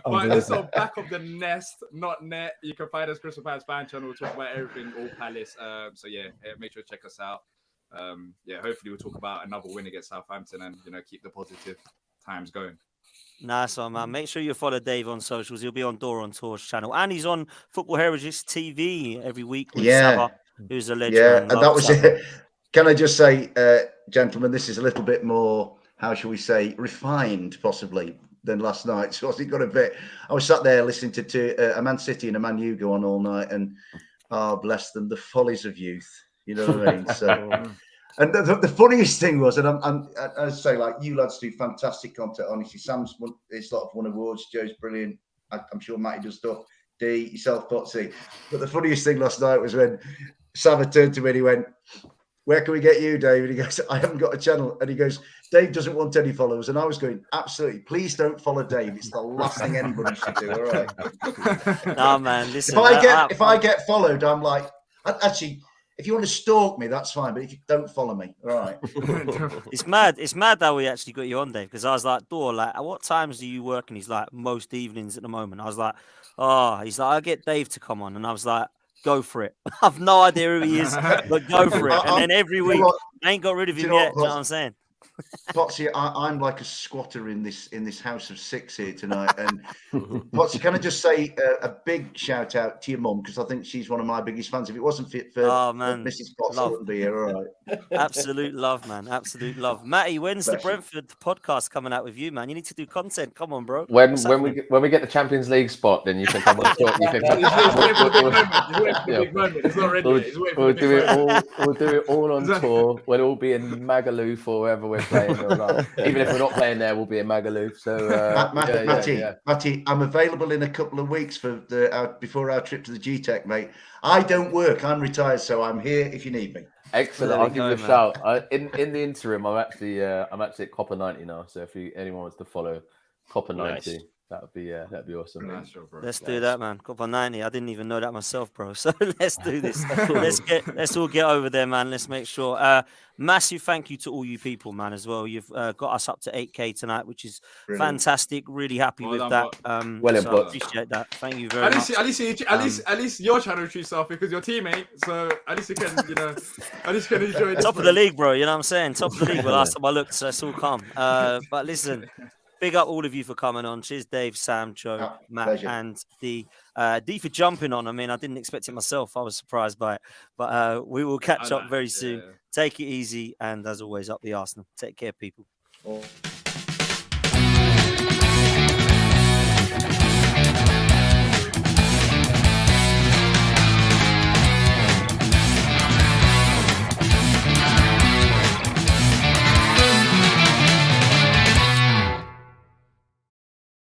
but this is Back of the Nest, not net. You can find us Crystal Palace fan channel. We'll talk about everything, all Palace. So yeah, make sure to check us out. Yeah, hopefully we'll talk about another win against Southampton, and keep the positive times going. Nice one, man. Make sure you follow Dave on socials. He'll be on Door on Tour's channel. And he's on Football Heritage TV every week with Saba, who's a legend. Yeah, man. and that was it. Can I just say, gentlemen, this is a little bit more, how shall we say, refined possibly than last night. So it got a bit. I was sat there listening to a Man City and a Man U go on all night, and bless them, the follies of youth. You know what I mean? So. And the funniest thing was, and I say, like, you lads do fantastic content. Honestly, Sam's won awards. Joe's brilliant. I'm sure Matty does stuff. D, yourself, Potsy. But the funniest thing last night was when Sam turned to me and he went, "Where can we get you, Dave?" And he goes, "I haven't got a channel." And he goes, "Dave doesn't want any followers." And I was going, "Absolutely, please don't follow Dave. It's the last thing anybody should do." All right. No, man. Listen. If I get followed, I'm like, actually. If you want to stalk me, that's fine. But if you don't follow me, all right. It's mad. It's mad that we actually got you on, Dave. Because I was like, "Door, like, at what times do you work?" And he's like, "Most evenings at the moment." I was like, "Oh," he's like, "I'll get Dave to come on," and I was like, "Go for it." I've no idea who he is, but go for it. And then every week, I ain't got rid of him yet. You know what I'm saying? Potsy, I'm like a squatter in this house of six here tonight. And Potsy, can I just say a big shout out to your mum, because I think she's one of my biggest fans. If it wasn't fit for Mrs. Potts, I wouldn't be here. All right. Absolute love, man. Absolute love. Matty, when's the Brentford podcast coming out with you, man? You need to do content. Come on, bro. When we get the Champions League spot, then you can come on talk. It's not ready. We'll do it all on tour. We'll all be in Magaluf or wherever we're playing. Even if we're not playing there, we'll be in Magaluf. So, Matty, I'm available in a couple of weeks for before our trip to the G-Tech, mate. I don't work. I'm retired, so I'm here if you need me. Excellent. I'll give you a shout. In the interim, I'm actually at Copper 90 now. So if anyone wants to follow Copper 90, that'd be awesome. Nice, sure, bro. Let's do that, man. Copper 90. I didn't even know that myself, bro. So let's do this. Let's all get over there, man. Let's make sure. Massive thank you to all you people, man, as well. You've got us up to 8K tonight, which is fantastic. Really happy with that. So I appreciate that. Thank you very much. At least your channel treats off because you're teammate. So at least you can, at least you can enjoy this. Top of the league, bro. You know what I'm saying? Top of the league. Well, last time I looked, so it's all calm. But listen. Big up all of you for coming on. Cheers, Dave, Sam, Joe, Matt, pleasure. And D. D for jumping on. I mean, I didn't expect it myself. I was surprised by it. But we will catch up very soon. Take it easy. And as always, up the Arsenal. Take care, people.